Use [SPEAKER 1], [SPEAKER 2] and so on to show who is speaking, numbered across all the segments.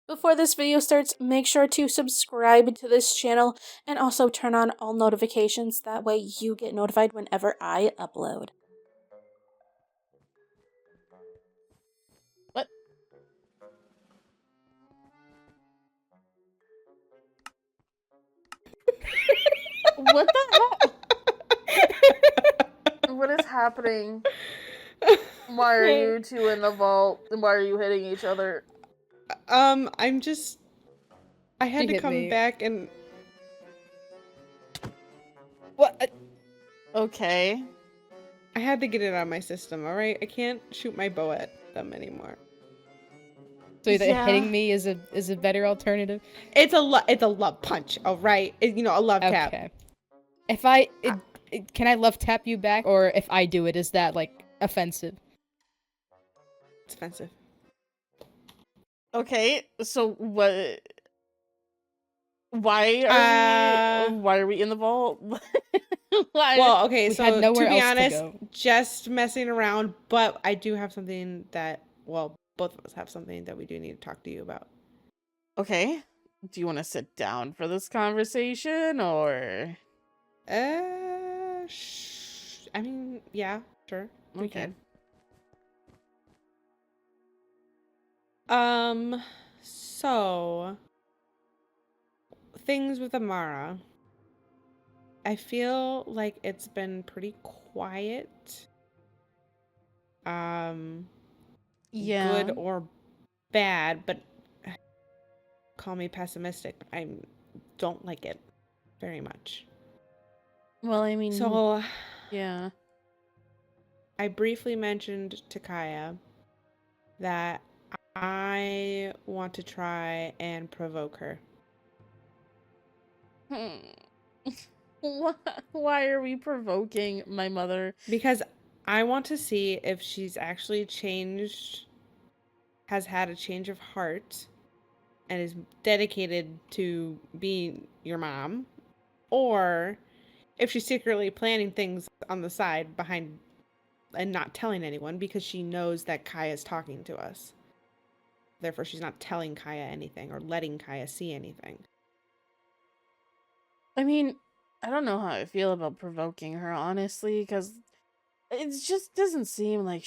[SPEAKER 1] Before this video starts, make sure to subscribe to this channel and also turn on all notifications. That way you get notified whenever I upload.
[SPEAKER 2] What? What the hell? What is happening? Why are you two in the vault? And why are you hitting each other?
[SPEAKER 3] I'm just... I had
[SPEAKER 4] She
[SPEAKER 3] to
[SPEAKER 4] hit
[SPEAKER 3] come
[SPEAKER 4] me.
[SPEAKER 3] back and...
[SPEAKER 4] What?
[SPEAKER 2] Okay.
[SPEAKER 3] I had to get it out of my system, alright? I can't shoot my bow at them anymore.
[SPEAKER 4] So that
[SPEAKER 2] Yeah.
[SPEAKER 4] hitting me is a better alternative?
[SPEAKER 3] It's a love punch, alright? You know, a love tap.
[SPEAKER 4] Okay. If can I love tap you back, or if I do it, is that like offensive?
[SPEAKER 3] It's offensive.
[SPEAKER 2] Okay, so what? Why are we in the vault? Why?
[SPEAKER 3] Well, okay,
[SPEAKER 4] We
[SPEAKER 3] so
[SPEAKER 4] had nowhere
[SPEAKER 3] to be
[SPEAKER 4] else to
[SPEAKER 3] honest,
[SPEAKER 4] go.
[SPEAKER 3] just messing around, but I do have something that, well, both of us have something that we do need to talk to you about.
[SPEAKER 2] Okay. Do you want to sit down for this conversation, or?
[SPEAKER 3] I mean, yeah, sure. We
[SPEAKER 2] Okay.
[SPEAKER 3] can. So things with Amara. I feel like it's been pretty quiet.
[SPEAKER 2] Yeah.
[SPEAKER 3] Good or bad, but call me pessimistic. I don't like it very much.
[SPEAKER 2] Well, I mean,
[SPEAKER 3] So
[SPEAKER 2] yeah.
[SPEAKER 3] I briefly mentioned to Kaya that I want to try and provoke her.
[SPEAKER 2] Why are we provoking my mother?
[SPEAKER 3] Because I want to see if she's actually has had a change of heart, and is dedicated to being your mom, or if she's secretly planning things on the side behind and not telling anyone because she knows that Kaya's talking to us. Therefore, she's not telling Kaya anything or letting Kaya see anything.
[SPEAKER 2] I mean, I don't know how I feel about provoking her, honestly, because it just doesn't seem like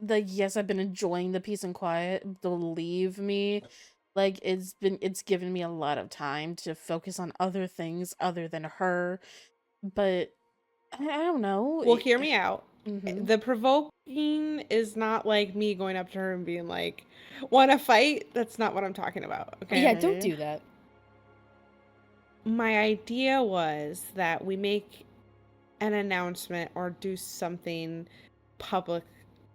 [SPEAKER 2] yes, I've been enjoying the peace and quiet. Believe me, like it's given me a lot of time to focus on other things other than her. But I don't know.
[SPEAKER 3] Well, hear me out.
[SPEAKER 2] Mm-hmm.
[SPEAKER 3] The provoking is not like me going up to her and being like, "Want to fight?" That's not what I'm talking about. Okay.
[SPEAKER 4] Yeah, don't do that.
[SPEAKER 3] My idea was that we make an announcement or do something public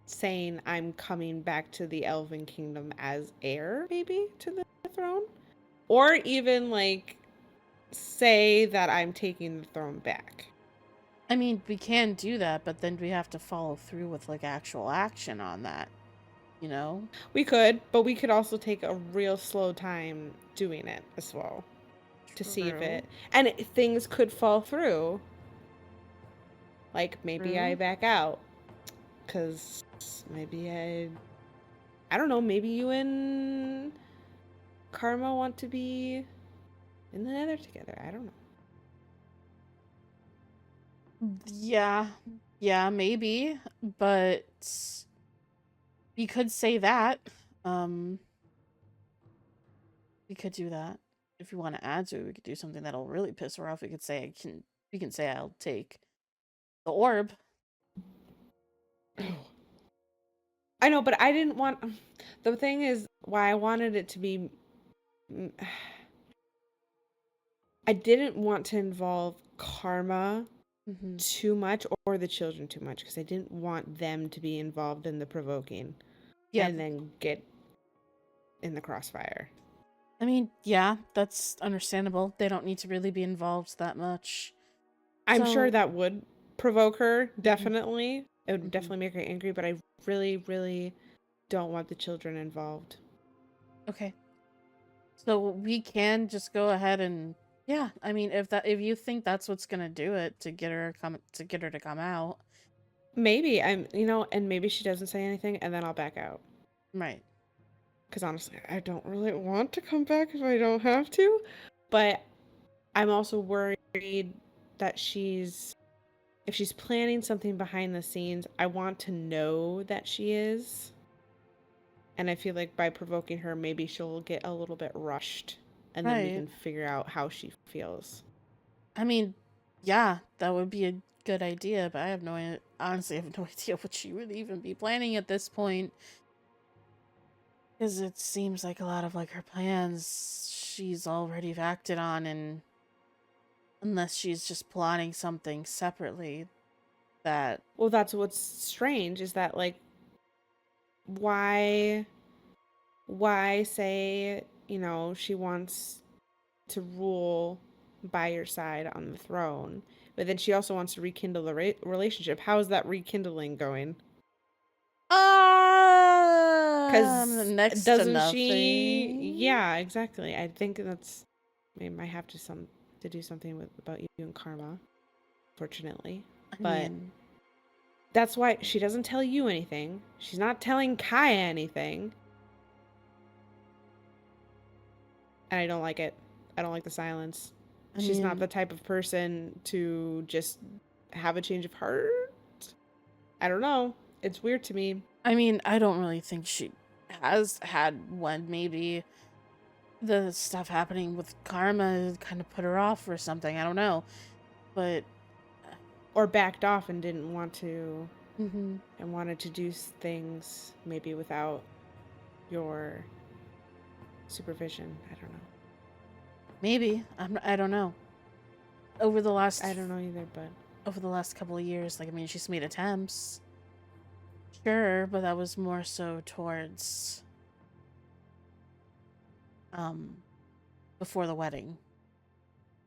[SPEAKER 3] saying I'm coming back to the Elven Kingdom as heir, maybe, to the throne. Or even, like, say that I'm taking the throne back.
[SPEAKER 2] I mean, we can do that, but then we have to follow through with, like, actual action on that, you know?
[SPEAKER 3] We could, but we could also take a real slow time doing it as well. To see if it... And things could fall through. Like, maybe I back out. Because maybe I don't know, maybe you and Karma want to be in the Nether together. I don't know.
[SPEAKER 2] Yeah, maybe, but we could say that. We could do that. If you want to add to it, we could do something that'll really piss her off. We can say I'll take the orb.
[SPEAKER 3] I know, but I didn't want... The thing is, why I wanted it to be... I didn't want to involve Karma too much or the children too much, because I didn't want them to be involved in the provoking. Yeah. And then get in the crossfire.
[SPEAKER 2] I mean, yeah, that's understandable. They don't need to really be involved that much.
[SPEAKER 3] I'm sure that would provoke her, definitely. It would definitely make her angry, but I really, really don't want the children involved.
[SPEAKER 2] Okay. So we can just go ahead and... Yeah, I mean, if you think that's what's gonna do it to get her to come out,
[SPEAKER 3] maybe and maybe she doesn't say anything, and then I'll back out.
[SPEAKER 2] Right.
[SPEAKER 3] because honestly, I don't really want to come back if I don't have to. But I'm also worried that if she's planning something behind the scenes, I want to know that she is. And I feel like by provoking her, maybe she'll get a little bit rushed. And then we
[SPEAKER 2] Right.
[SPEAKER 3] can figure out how she feels.
[SPEAKER 2] I mean, yeah, that would be a good idea, but honestly, I have no idea what she would even be planning at this point. Because it seems like a lot of like her plans she's already acted on, and unless she's just plotting something separately that
[SPEAKER 3] Well, that's what's strange is that, like, why say, she wants to rule by your side on the throne, but then she also wants to rekindle the relationship. How is that rekindling going? Because
[SPEAKER 2] next to
[SPEAKER 3] doesn't she?
[SPEAKER 2] nothing.
[SPEAKER 3] Yeah, exactly. I think we might have to do something about you and Karma, fortunately.
[SPEAKER 2] I
[SPEAKER 3] But
[SPEAKER 2] mean,
[SPEAKER 3] that's why she doesn't tell you anything. She's not telling Kaya anything. And I don't like it. I don't like the silence. She's not the type of person to just have a change of heart. I don't know. It's weird to me.
[SPEAKER 2] I mean, I don't really think she has had one. Maybe the stuff happening with Karma kind of put her off or something. I don't know. But
[SPEAKER 3] Or backed off and didn't want to,
[SPEAKER 2] mm-hmm.
[SPEAKER 3] and wanted to do things maybe without your supervision. I don't know.
[SPEAKER 2] Maybe. I don't know.
[SPEAKER 3] I don't know either, but
[SPEAKER 2] over the last couple of years, like, I mean, she's made attempts. Sure, but that was more so towards before the wedding.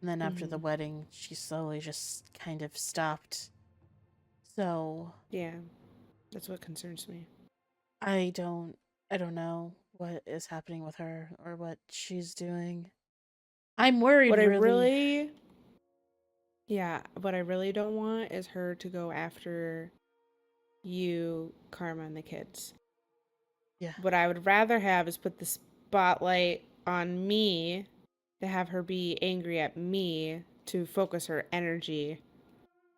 [SPEAKER 2] And then after the wedding, she slowly just kind of stopped. So
[SPEAKER 3] yeah, that's what concerns me.
[SPEAKER 2] I don't know what is happening with her or what she's doing. I'm worried.
[SPEAKER 3] What I really don't want is her to go after you, Karma, and the kids.
[SPEAKER 2] Yeah.
[SPEAKER 3] What I would rather have is put the spotlight on me, to have her be angry at me, to focus her energy.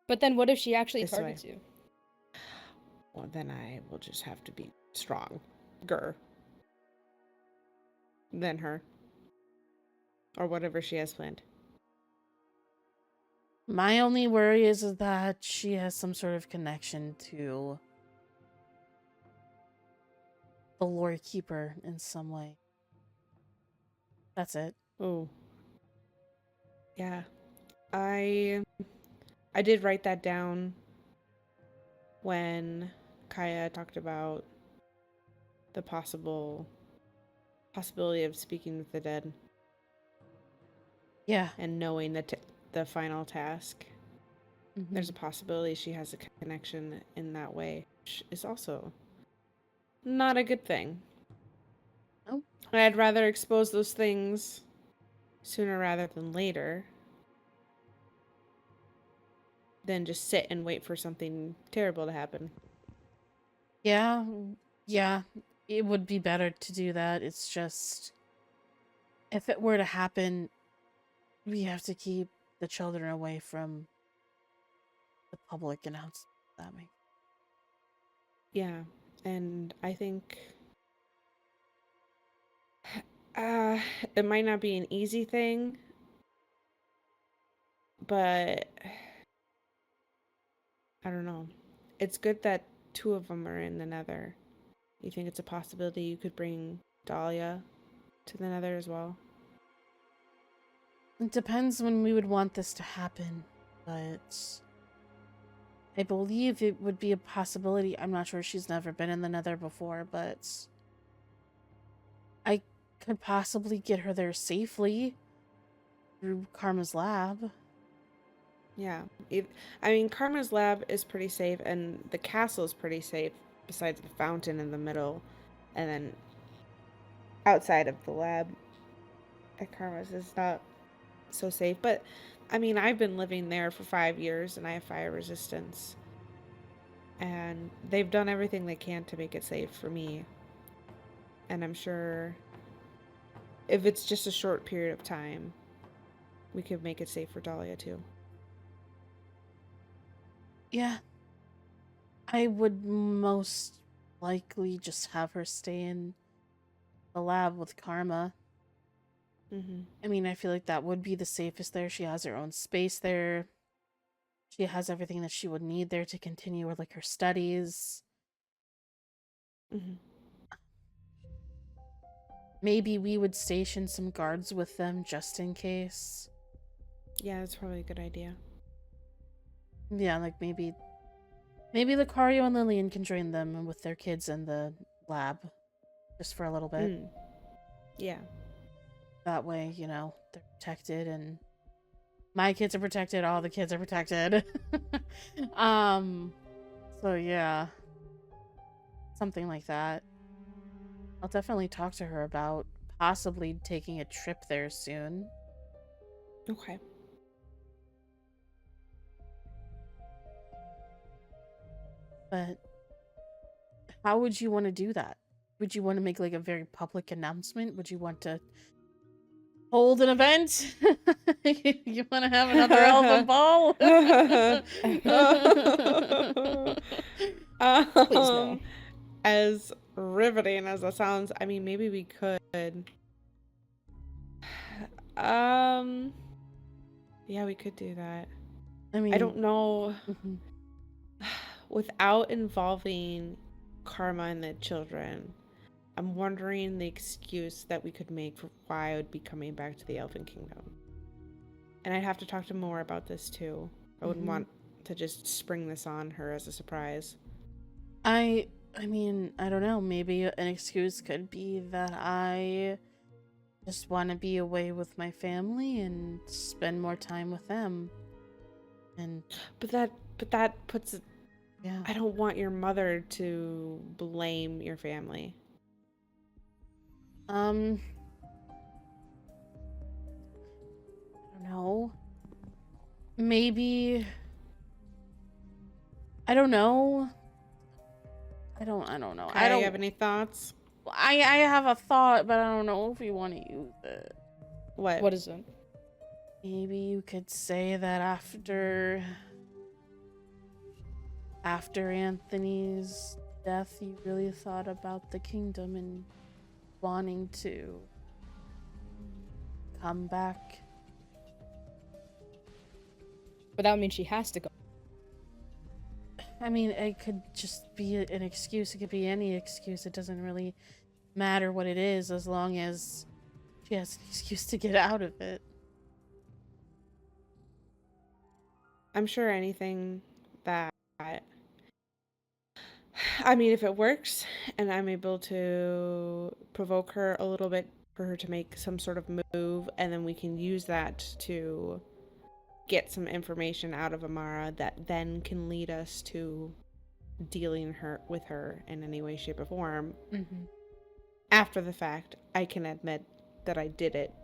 [SPEAKER 4] But then what if she actually targets you?
[SPEAKER 3] Well, then I will just have to be stronger than her. Or whatever she has planned.
[SPEAKER 2] My only worry is that she has some sort of connection to the lore keeper in some way. That's it.
[SPEAKER 3] Oh. Yeah. I did write that down when Kaya talked about the possibility of speaking with the dead.
[SPEAKER 2] Yeah.
[SPEAKER 3] And knowing the final task.
[SPEAKER 2] Mm-hmm.
[SPEAKER 3] There's a possibility she has a connection in that way, which is also not a good thing.
[SPEAKER 2] Nope.
[SPEAKER 3] I'd rather expose those things sooner rather than later than just sit and wait for something terrible to happen.
[SPEAKER 2] Yeah. It would be better to do that. It's just, if it were to happen, we have to keep the children away from the public announcement. That makes.
[SPEAKER 3] Yeah, and I think it might not be an easy thing, but I don't know. It's good that 2 of them are in the Nether. You think it's a possibility you could bring Dahlia to the Nether as well?
[SPEAKER 2] It depends when we would want this to happen, but I believe it would be a possibility. I'm not sure, she's never been in the Nether before, but I could possibly get her there safely through Karma's lab.
[SPEAKER 3] Yeah. I mean, Karma's lab is pretty safe, and the castle is pretty safe, besides the fountain in the middle. And then outside of the lab at Karma's is not so safe. But, I mean, I've been living there for 5 years, and I have fire resistance. And they've done everything they can to make it safe for me. And I'm sure if it's just a short period of time, we could make it safe for Dahlia too.
[SPEAKER 2] Yeah. I would most likely just have her stay in the lab with Karma.
[SPEAKER 3] Mm-hmm.
[SPEAKER 2] I mean, I feel like that would be the safest there. She has her own space there. She has everything that she would need there to continue with, like, her studies.
[SPEAKER 3] Mm-hmm.
[SPEAKER 2] Maybe we would station some guards with them just in case.
[SPEAKER 3] Yeah, that's probably a good idea.
[SPEAKER 2] Yeah, like maybe Lucario and Lillian can join them with their kids in the lab just for a little bit.
[SPEAKER 3] Yeah.
[SPEAKER 2] That way, you know, they're protected and my kids are protected, all the kids are protected. So yeah. Something like that. I'll definitely talk to her about possibly taking a trip there soon.
[SPEAKER 3] Okay.
[SPEAKER 2] But how would you want to do that? Would you want to make like a very public announcement? Would you want to hold an event? You want to have another Elven ball?
[SPEAKER 4] Please no.
[SPEAKER 3] As riveting as that sounds, I mean, maybe we could. Yeah, we could do that.
[SPEAKER 2] I mean,
[SPEAKER 3] I don't know.
[SPEAKER 2] mhm.
[SPEAKER 3] Without involving Karma and the children, I'm wondering the excuse that we could make for why I would be coming back to the Elven Kingdom. And I'd have to talk to more about this too. I wouldn't want to just spring this on her as a surprise.
[SPEAKER 2] I mean, I don't know. Maybe an excuse could be that I just want to be away with my family and spend more time with them. And
[SPEAKER 3] But that puts it.
[SPEAKER 2] yeah,
[SPEAKER 3] I don't want your mother to blame your family.
[SPEAKER 2] I don't know. Maybe I don't know. I don't know.
[SPEAKER 3] I don't have any thoughts.
[SPEAKER 2] I have a thought, but I don't know if we want to use it.
[SPEAKER 3] What
[SPEAKER 4] is it?
[SPEAKER 2] Maybe you could say that after Anthony's death, you really thought about the kingdom and wanting to come back.
[SPEAKER 4] But that would mean she has to go.
[SPEAKER 2] I mean, it could just be an excuse. It could be any excuse. It doesn't really matter what it is as long as she has an excuse to get out of it.
[SPEAKER 3] I'm sure anything that, I mean, if it works and I'm able to provoke her a little bit for her to make some sort of move, and then we can use that to get some information out of Amara that then can lead us to dealing with her in any way, shape, or form. After the fact, I can admit that I did it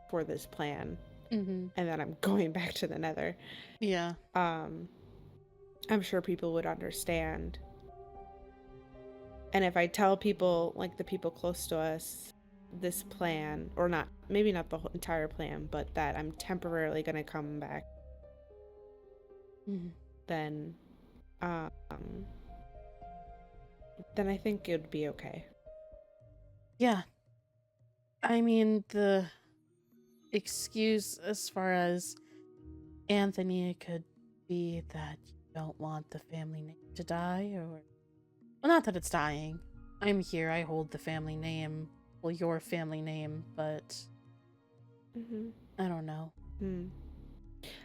[SPEAKER 3] for this plan. And that I'm going back to the Nether.
[SPEAKER 2] Yeah.
[SPEAKER 3] I'm sure people would understand. And if I tell people, like the people close to us, this plan, or not, maybe not the whole entire plan, but that I'm temporarily going to come back, then I think it would be okay.
[SPEAKER 2] Yeah. I mean, the excuse as far as Anthony could be that you don't want the family name to die, or well, not that it's dying. I'm here, I hold the family name, well, your family name, but I don't know.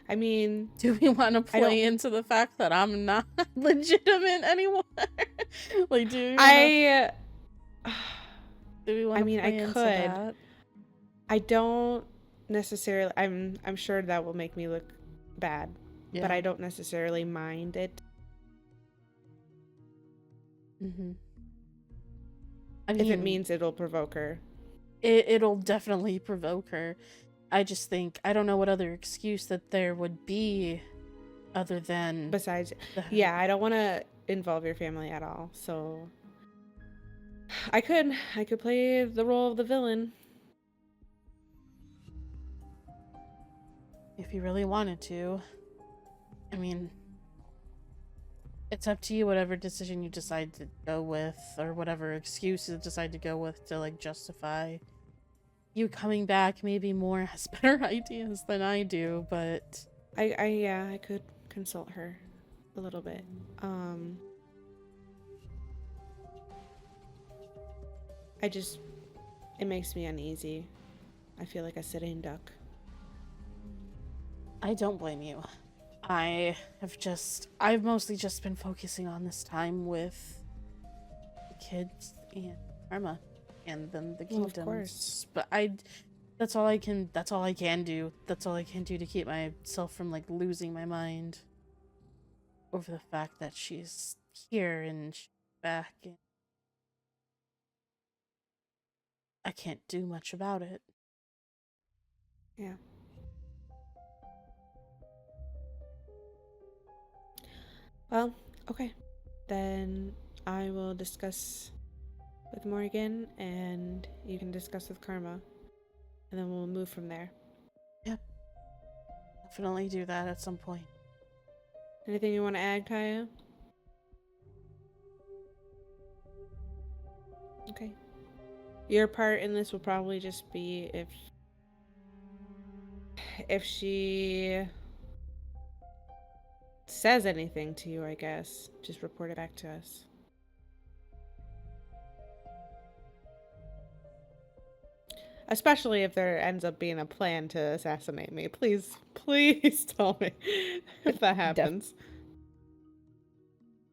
[SPEAKER 3] I mean,
[SPEAKER 2] do we want to play into the fact that I'm not legitimate anymore? Like, do we want to play into that?
[SPEAKER 3] I don't necessarily. I'm sure that will make me look bad, but I don't necessarily mind it.
[SPEAKER 2] I mean,
[SPEAKER 3] if it means it'll provoke her,
[SPEAKER 2] it'll definitely provoke her. I just think I don't know what other excuse that there would be, other than
[SPEAKER 3] besides. Yeah, I don't want to involve your family at all. So I could play the role of the villain.
[SPEAKER 2] If you really wanted to. I mean, it's up to you, whatever decision you decide to go with, or whatever excuse you decide to go with to, like, justify you coming back. Maybe more has better ideas than I do, but...
[SPEAKER 3] I could consult her a little bit. It makes me uneasy. I feel like a sitting duck.
[SPEAKER 2] I don't blame you. I've mostly just been focusing on this time with the kids and Karma, and then the kingdoms.
[SPEAKER 3] Well, of course.
[SPEAKER 2] But that's all I can do. That's all I can do to keep myself from, like, losing my mind over the fact that she's here and she's back, and I can't do much about it.
[SPEAKER 3] Yeah. Well, okay. Then I will discuss with Morgan, and you can discuss with Karma, and then we'll move from there.
[SPEAKER 2] Yep. Definitely do that at some point.
[SPEAKER 3] Anything you want to add, Kaya? Okay. Your part in this will probably just be if she says anything to you, I guess. Just report it back to us. Especially if there ends up being a plan to assassinate me. Please tell me if that happens.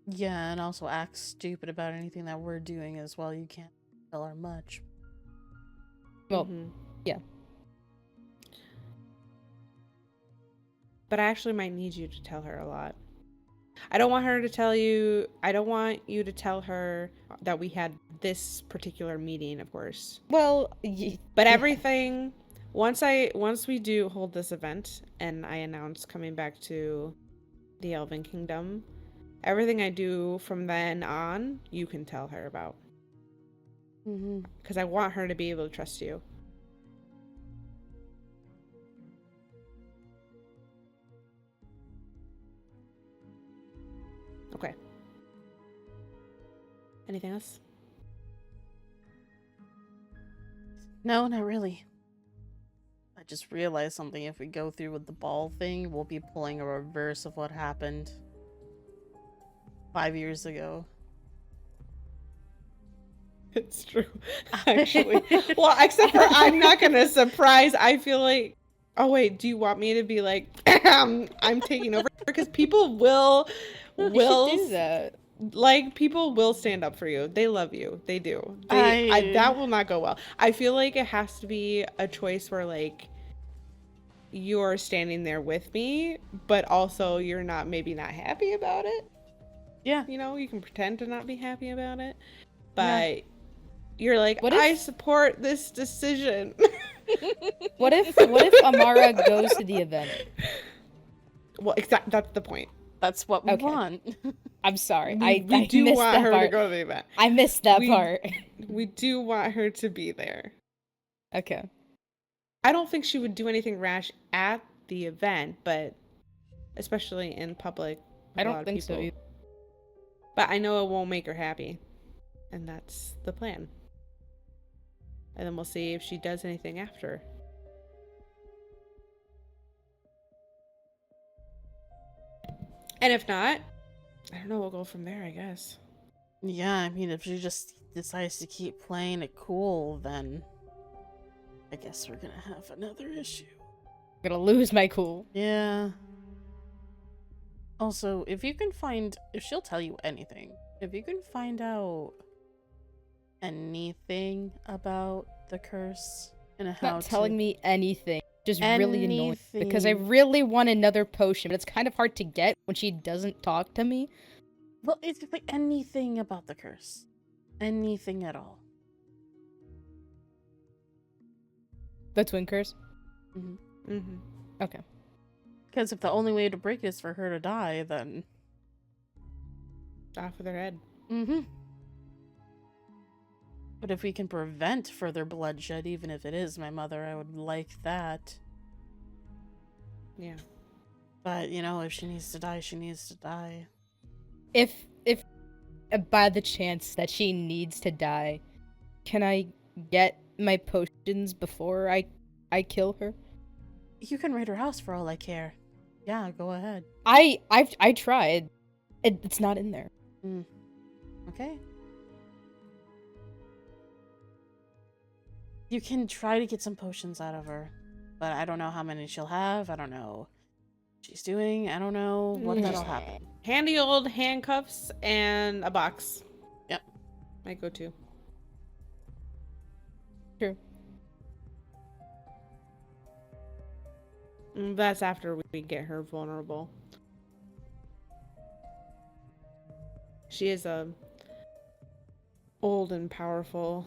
[SPEAKER 2] Yeah, and also act stupid about anything that we're doing as well. You can't tell her much.
[SPEAKER 4] Well, yeah.
[SPEAKER 3] But I actually might need you to tell her a lot. I don't want you to tell her that we had this particular meeting, of course.
[SPEAKER 4] Well,
[SPEAKER 3] but everything, once we do hold this event and I announce coming back to the Elven Kingdom, everything I do from then on, you can tell her about. Because I want her to be able to trust you. Okay. Anything else?
[SPEAKER 2] No, not really. I just realized something. If we go through with the ball thing, we'll be pulling a reverse of what happened 5 years ago.
[SPEAKER 3] It's true, actually. Well, except for I'm not gonna surprise. I feel like, oh wait, do you want me to be like, I'm taking over? Because people will
[SPEAKER 4] do that.
[SPEAKER 3] Like, people will stand up for you. They love you. They do. That will not go well. I feel like it has to be a choice where, like, you're standing there with me, but also you're maybe not happy about it.
[SPEAKER 2] Yeah.
[SPEAKER 3] You know, you can pretend to not be happy about it, but you're like, I support this decision.
[SPEAKER 4] What if Amara goes to the event?
[SPEAKER 3] Well, that's the point.
[SPEAKER 2] That's what we want.
[SPEAKER 4] I'm sorry.
[SPEAKER 3] We do want her to go to the event.
[SPEAKER 4] I missed that part.
[SPEAKER 3] We do want her to be there.
[SPEAKER 4] Okay.
[SPEAKER 3] I don't think she would do anything rash at the event, but especially in public.
[SPEAKER 4] I don't think so either.
[SPEAKER 3] But I know it won't make her happy. And that's the plan. And then we'll see if she does anything after. And if not, I don't know, we'll go from there, I guess.
[SPEAKER 2] Yeah, I mean, if she just decides to keep playing it cool, then I guess we're gonna have another issue.
[SPEAKER 4] I'm gonna lose my cool.
[SPEAKER 2] Yeah. Also, if she'll tell you anything, if you can find out anything about the curse and how
[SPEAKER 4] not telling me anything. Just really annoying because I really want another potion, but it's kind of hard to get when she doesn't talk to me.
[SPEAKER 2] Well, it's like anything about the curse. Anything at all.
[SPEAKER 4] The twin curse? Okay.
[SPEAKER 2] Because if the only way to break it is for her to die, then...
[SPEAKER 3] off with her head.
[SPEAKER 2] But if we can prevent further bloodshed, even if it is my mother, I would like that.
[SPEAKER 3] Yeah.
[SPEAKER 2] But, you know, if she needs to die, she needs to die.
[SPEAKER 4] If by the chance that she needs to die, can I get my potions before I kill her?
[SPEAKER 2] You can raid her house for all I care. Yeah, go ahead.
[SPEAKER 4] I tried. It's not in there.
[SPEAKER 2] Okay. You can try to get some potions out of her, but I don't know how many she'll have. I don't know what she's doing. I don't know what that'll happen.
[SPEAKER 3] Handy old handcuffs and a box.
[SPEAKER 2] Yep.
[SPEAKER 3] My go-to.
[SPEAKER 4] True.
[SPEAKER 3] That's after we get her vulnerable. She is a old and powerful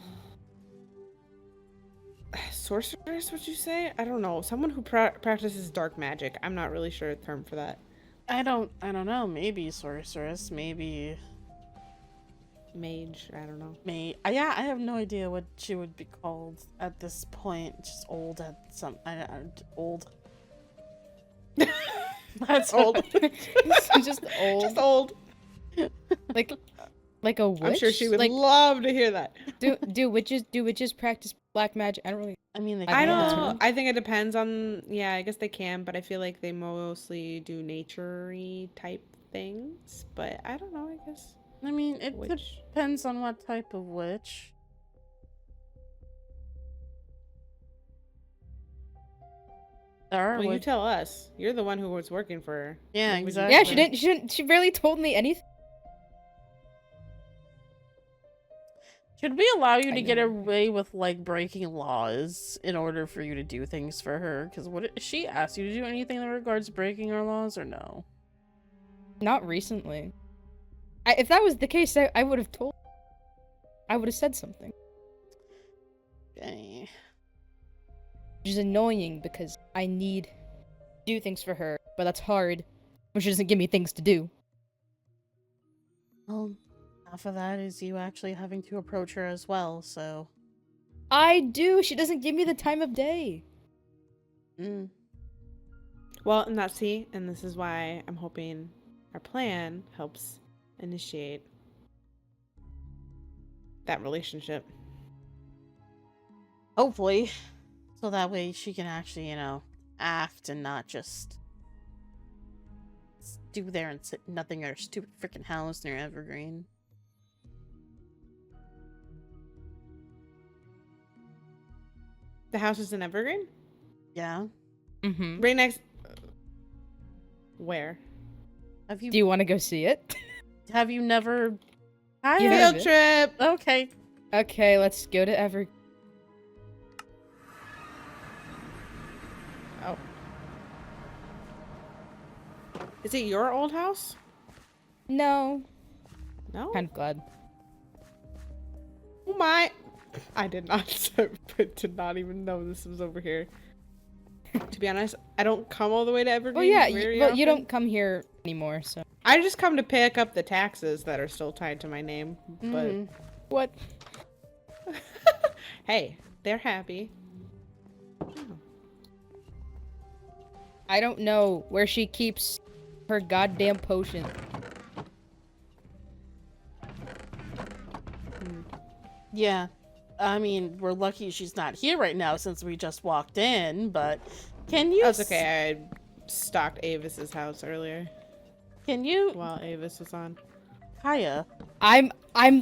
[SPEAKER 3] sorceress, would you say? I don't know. Someone who practices dark magic. I'm not really sure the term for that.
[SPEAKER 2] I don't know. Maybe sorceress. Maybe
[SPEAKER 3] Mage. I don't know.
[SPEAKER 2] Yeah, I have no idea what she would be called at this point. Just old at some. Old. That's
[SPEAKER 3] Old.
[SPEAKER 4] Just old.
[SPEAKER 3] Just old.
[SPEAKER 4] Like a witch.
[SPEAKER 3] I'm sure she would love to hear that.
[SPEAKER 4] Do witches practice black magic? I don't really.
[SPEAKER 2] I mean,
[SPEAKER 3] I don't know. I think it depends on. Yeah, I guess they can, but I feel like they mostly do nature-y type things. But I don't know. I guess.
[SPEAKER 2] I mean, it depends on what type of witch.
[SPEAKER 3] Well, you tell us. You're the one who was working for her.
[SPEAKER 2] Yeah, exactly.
[SPEAKER 4] Yeah, she didn't. She barely told me anything.
[SPEAKER 2] Should we allow you to get away with, like, breaking laws in order for you to do things for her? Because she asked you to do anything in regards to breaking our laws, or no?
[SPEAKER 4] Not recently. If that was the case, I would have told. I would have said something.
[SPEAKER 2] Okay.
[SPEAKER 4] Which is annoying because I need to do things for her, but that's hard when she doesn't give me things to do.
[SPEAKER 2] Well, half of that is you actually having to approach her as well, so...
[SPEAKER 4] I do! She doesn't give me the time of day!
[SPEAKER 3] Well, and and this is why I'm hoping our plan helps initiate that relationship.
[SPEAKER 2] Hopefully. So that way she can actually, you know, act and not just do there and sit nothing in her stupid freaking house near Evergreen.
[SPEAKER 3] The house is in Evergreen?
[SPEAKER 2] Yeah.
[SPEAKER 4] Mm-hmm.
[SPEAKER 3] Right next... Where?
[SPEAKER 4] Do you want to go see it?
[SPEAKER 2] Have you never...
[SPEAKER 3] Field trip!
[SPEAKER 2] Okay.
[SPEAKER 4] Okay, let's go to Evergreen.
[SPEAKER 3] Oh. Is it your old house?
[SPEAKER 4] No.
[SPEAKER 3] No?
[SPEAKER 4] Kind of glad.
[SPEAKER 3] Oh my... I did not even know this was over here. To be honest, I don't come all the way to Evergreen.
[SPEAKER 4] Oh yeah, you don't come here anymore, so...
[SPEAKER 3] I just come to pick up the taxes that are still tied to my name, but...
[SPEAKER 4] What?
[SPEAKER 3] Hey, they're happy.
[SPEAKER 4] I don't know where she keeps her goddamn potion.
[SPEAKER 2] Yeah. I mean, we're lucky she's not here right now since we just walked in, but can you...
[SPEAKER 3] That's okay, I stalked Avis's house earlier.
[SPEAKER 2] Can you...
[SPEAKER 3] While Avis was on.
[SPEAKER 2] Kaya.
[SPEAKER 4] I'm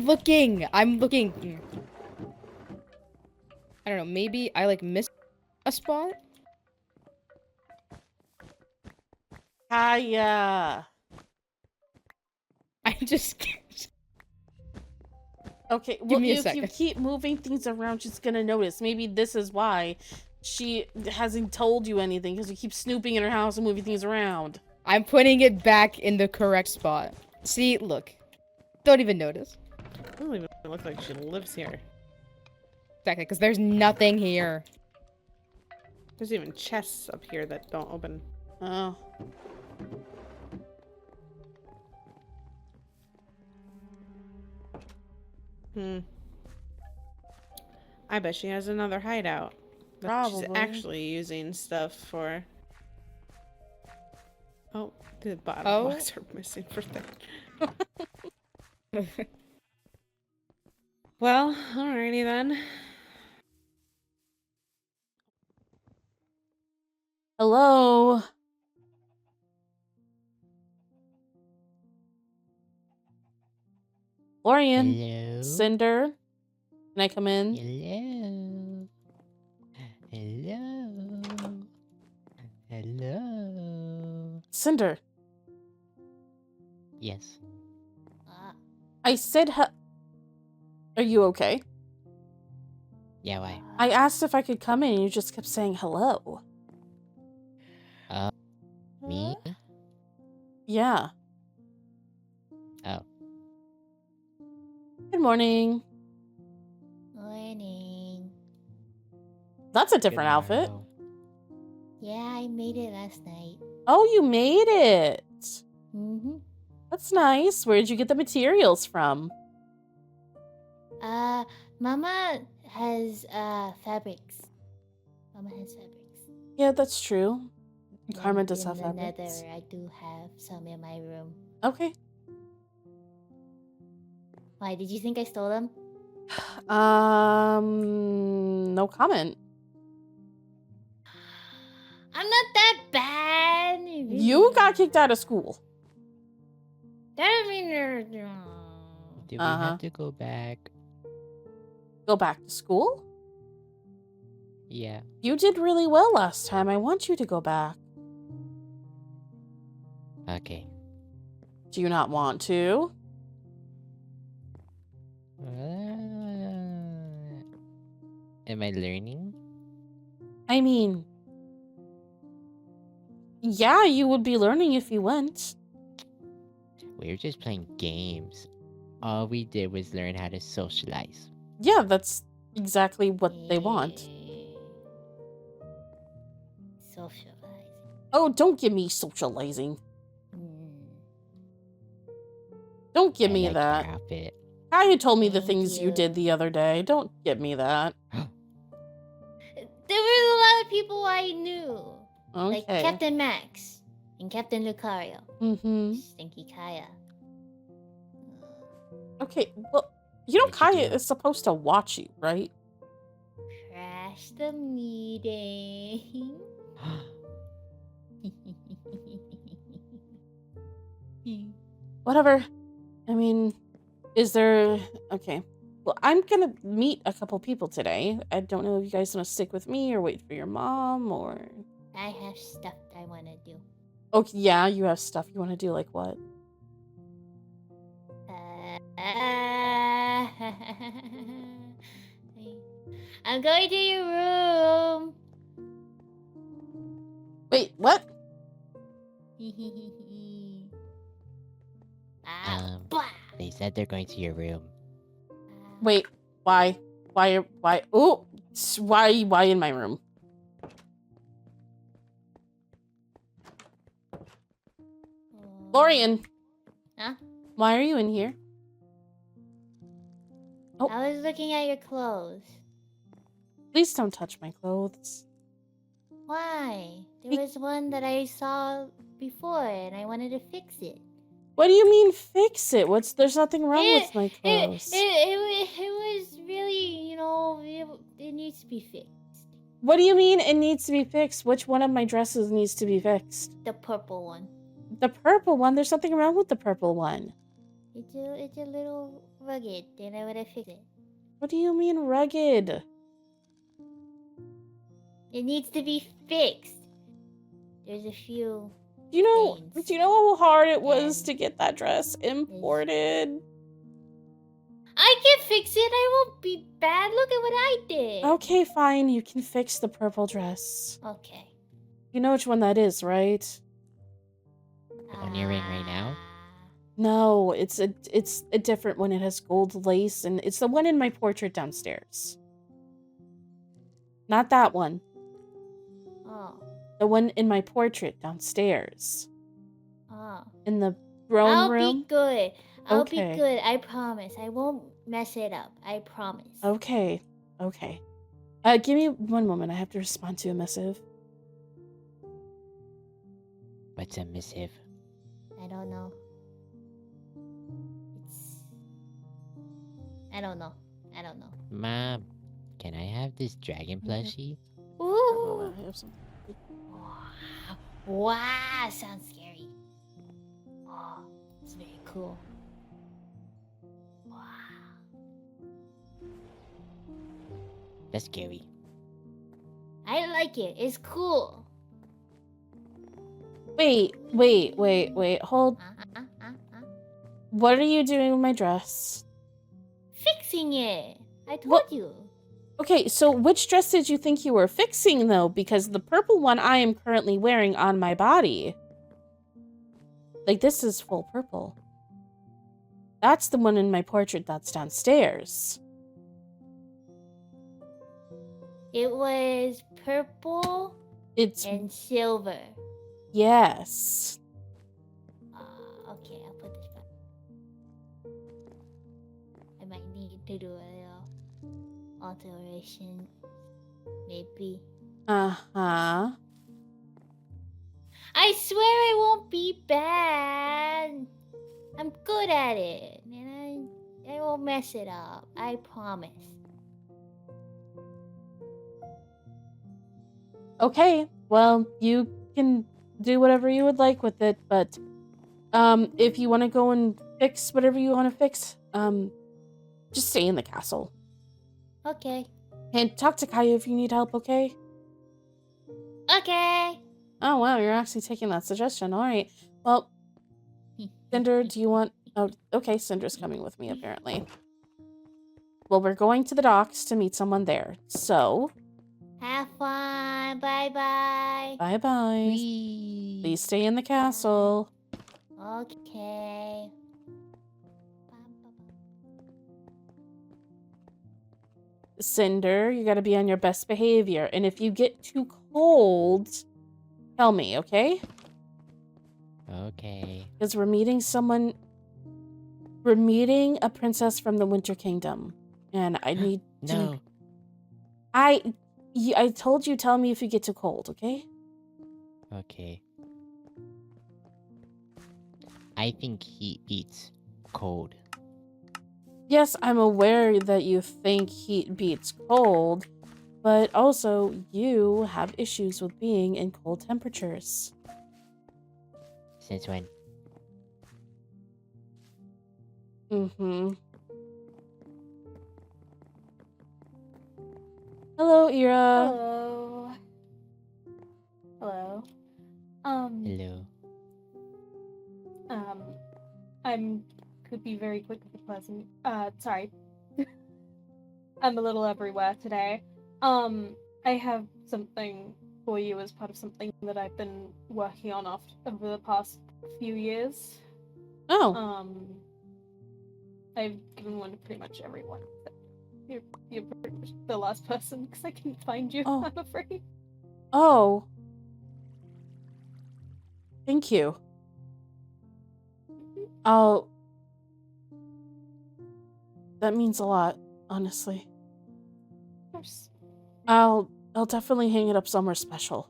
[SPEAKER 4] looking! I'm looking! I don't know, maybe I, like, missed a spot?
[SPEAKER 2] Kaya!
[SPEAKER 4] I just...
[SPEAKER 2] Okay, well,
[SPEAKER 4] me a
[SPEAKER 2] if you
[SPEAKER 4] second.
[SPEAKER 2] keep moving things around, she's gonna notice. Maybe this is why she hasn't told you anything, because you keep snooping in her house and moving things around.
[SPEAKER 4] I'm putting it back in the correct spot. See, look. Don't even notice.
[SPEAKER 3] It doesn't even look like she lives here.
[SPEAKER 4] Exactly, because there's nothing here.
[SPEAKER 3] There's even chests up here that don't open.
[SPEAKER 2] Oh.
[SPEAKER 3] I bet she has another hideout. That she's
[SPEAKER 2] Probably.
[SPEAKER 3] actually using stuff for. Oh, the bottom
[SPEAKER 4] Oh.
[SPEAKER 3] blocks are missing for that. Well, alrighty then.
[SPEAKER 1] Hello? Florian?
[SPEAKER 5] Hello?
[SPEAKER 1] Cinder? Can I come in?
[SPEAKER 5] Hello? Hello?
[SPEAKER 1] Cinder,
[SPEAKER 5] Yes.
[SPEAKER 1] I said Are you okay?
[SPEAKER 5] Yeah, why?
[SPEAKER 1] I asked if I could come in and you just kept saying hello.
[SPEAKER 5] Me?
[SPEAKER 1] Yeah.
[SPEAKER 5] Oh.
[SPEAKER 1] Good morning.
[SPEAKER 6] Morning.
[SPEAKER 1] That's a different outfit.
[SPEAKER 5] Tomorrow.
[SPEAKER 6] Yeah, I made it last night.
[SPEAKER 1] Oh, you made it.
[SPEAKER 6] Mm-hmm.
[SPEAKER 1] That's nice. Where'd you get the materials from?
[SPEAKER 6] Mama has fabrics. Mama has fabrics.
[SPEAKER 1] Yeah, that's true. Carmen does
[SPEAKER 6] In
[SPEAKER 1] have
[SPEAKER 6] the
[SPEAKER 1] fabrics.
[SPEAKER 6] Nether, I do have some in my room.
[SPEAKER 1] Okay.
[SPEAKER 6] Why, did you think I stole them?
[SPEAKER 1] No comment.
[SPEAKER 6] I'm not that bad.
[SPEAKER 1] You got kicked out of school.
[SPEAKER 6] That doesn't mean
[SPEAKER 5] Do we
[SPEAKER 1] Uh-huh.
[SPEAKER 5] have to go back?
[SPEAKER 1] Go back to school?
[SPEAKER 5] Yeah.
[SPEAKER 1] You did really well last time. I want you to go back.
[SPEAKER 5] Okay.
[SPEAKER 1] Do you not want to?
[SPEAKER 5] Am I learning?
[SPEAKER 1] I mean, yeah, you would be learning if you went.
[SPEAKER 5] We were just playing games. All we did was learn how to socialize.
[SPEAKER 1] Yeah, that's exactly what they want.
[SPEAKER 6] Socializing.
[SPEAKER 1] Oh, don't give me socializing. Don't give
[SPEAKER 5] I
[SPEAKER 1] me
[SPEAKER 5] like
[SPEAKER 1] that.
[SPEAKER 5] your outfit.
[SPEAKER 1] Kaya told me the
[SPEAKER 6] Thank
[SPEAKER 1] things you
[SPEAKER 6] you.
[SPEAKER 1] did the other day. Don't give me that.
[SPEAKER 6] There was a lot of people I knew. Like
[SPEAKER 1] Okay.
[SPEAKER 6] Captain Max and Captain Lucario.
[SPEAKER 1] Mm-hmm.
[SPEAKER 6] Stinky Kaya.
[SPEAKER 1] Okay, well, you know
[SPEAKER 5] What'd you
[SPEAKER 1] Kaya
[SPEAKER 5] do?
[SPEAKER 1] is supposed to watch you, right?
[SPEAKER 6] Crash the meeting.
[SPEAKER 1] Whatever. I mean, is there... Okay. Well, I'm gonna meet a couple people today. I don't know if you guys want to stick with me or wait for your mom or...
[SPEAKER 6] I have stuff I want to do.
[SPEAKER 1] Okay, yeah, you have stuff you want to do, like what?
[SPEAKER 6] I'm going to your room.
[SPEAKER 1] Wait, what?
[SPEAKER 6] Bah.
[SPEAKER 5] They said they're going to your room.
[SPEAKER 1] Wait, why? Why? Oh, why in my room? Florian,
[SPEAKER 6] Huh?
[SPEAKER 1] why are you in here? Oh.
[SPEAKER 6] I was looking at your clothes.
[SPEAKER 1] Please don't touch my clothes.
[SPEAKER 6] Why? There
[SPEAKER 1] Be-
[SPEAKER 6] was one that I saw before and I wanted to fix it.
[SPEAKER 1] What do you mean fix it? There's nothing wrong with my
[SPEAKER 6] It
[SPEAKER 1] clothes.
[SPEAKER 6] was really, it needs to be fixed.
[SPEAKER 1] What do you mean it needs to be fixed? Which one of my dresses needs to be fixed?
[SPEAKER 6] The purple one.
[SPEAKER 1] The purple one? There's nothing wrong with the purple one.
[SPEAKER 6] It's a little rugged, and I would have fixed it.
[SPEAKER 1] What do you mean rugged?
[SPEAKER 6] It needs to be fixed. There's a few.
[SPEAKER 1] Do you know how hard it was
[SPEAKER 6] And
[SPEAKER 1] to get that dress imported?
[SPEAKER 6] I can fix it. I won't be bad. Look at what I did.
[SPEAKER 1] Okay, fine. You can fix the purple dress.
[SPEAKER 6] Okay.
[SPEAKER 1] You know which one that is, right?
[SPEAKER 5] The one you're in right now?
[SPEAKER 1] No, it's a different one. It has gold lace, and it's the one in my portrait downstairs. Not that one.
[SPEAKER 6] Oh.
[SPEAKER 1] The one in my portrait downstairs.
[SPEAKER 6] Oh.
[SPEAKER 1] In the throne
[SPEAKER 6] I'll
[SPEAKER 1] room.
[SPEAKER 6] be good. I'll
[SPEAKER 1] Okay.
[SPEAKER 6] be good. I promise. I won't mess it up. I promise.
[SPEAKER 1] Okay. Okay. Give me one moment. I have to respond to a missive.
[SPEAKER 5] What's a missive?
[SPEAKER 6] I don't know. It's. I don't know. I don't know.
[SPEAKER 5] Mom, can I have this dragon plushie?
[SPEAKER 6] Ooh.
[SPEAKER 1] I have some.
[SPEAKER 6] Wow. Wow. Sounds scary. Oh, it's very cool. Wow.
[SPEAKER 5] That's scary.
[SPEAKER 6] I like it. It's cool.
[SPEAKER 1] Wait. Hold. What are you doing with my dress?
[SPEAKER 6] Fixing it. I told
[SPEAKER 1] What?
[SPEAKER 6] you.
[SPEAKER 1] Okay, so which dress did you think you were fixing, though? Because the purple one I am currently wearing on my body. Like, this is full purple. That's the one in my portrait that's downstairs.
[SPEAKER 6] It was purple
[SPEAKER 1] It's...
[SPEAKER 6] and silver.
[SPEAKER 1] Yes.
[SPEAKER 6] Okay, I'll put this back. I might need to do a little alteration. Maybe.
[SPEAKER 1] Uh-huh.
[SPEAKER 6] I swear it won't be bad. I'm good at it. And I won't mess it up. I promise.
[SPEAKER 1] Okay, well, you can do whatever you would like with it, but if you want to go and fix whatever you want to fix, just stay in the castle.
[SPEAKER 6] Okay.
[SPEAKER 1] And talk to Kayu if you need help, okay?
[SPEAKER 6] Okay.
[SPEAKER 1] Oh, wow, you're actually taking that suggestion. All right. Well, Cinder, do you want... Oh, okay, Cinder's coming with me, apparently. Well, we're going to the docks to meet someone there, so...
[SPEAKER 6] Have fun. Bye-bye.
[SPEAKER 1] Bye-bye.
[SPEAKER 5] Whee!
[SPEAKER 1] Please stay in the castle.
[SPEAKER 6] Okay.
[SPEAKER 1] Cinder, you gotta be on your best behavior. And if you get too cold, tell me, okay?
[SPEAKER 5] Okay.
[SPEAKER 1] Because we're meeting someone... We're meeting a princess from the Winter Kingdom. And I need to...
[SPEAKER 5] No.
[SPEAKER 1] I told you, tell me if you get too cold, okay?
[SPEAKER 5] Okay. I think heat beats cold.
[SPEAKER 1] Yes, I'm aware that you think heat beats cold, but also you have issues with being in cold temperatures.
[SPEAKER 5] Since when?
[SPEAKER 1] Mm-hmm. Hello, Ira.
[SPEAKER 7] Hello. Hello.
[SPEAKER 5] Hello.
[SPEAKER 7] I'm could be very quick and pleasant. Sorry. I'm a little everywhere today. I have something for you as part of something that I've been working on over the past few years.
[SPEAKER 1] Oh.
[SPEAKER 7] I've given one to pretty much everyone. You're pretty much the last person because I couldn't find you,
[SPEAKER 1] Oh.
[SPEAKER 7] I'm afraid.
[SPEAKER 1] Oh. Thank you. That means a lot, honestly.
[SPEAKER 7] Of course.
[SPEAKER 1] I'll definitely hang it up somewhere special.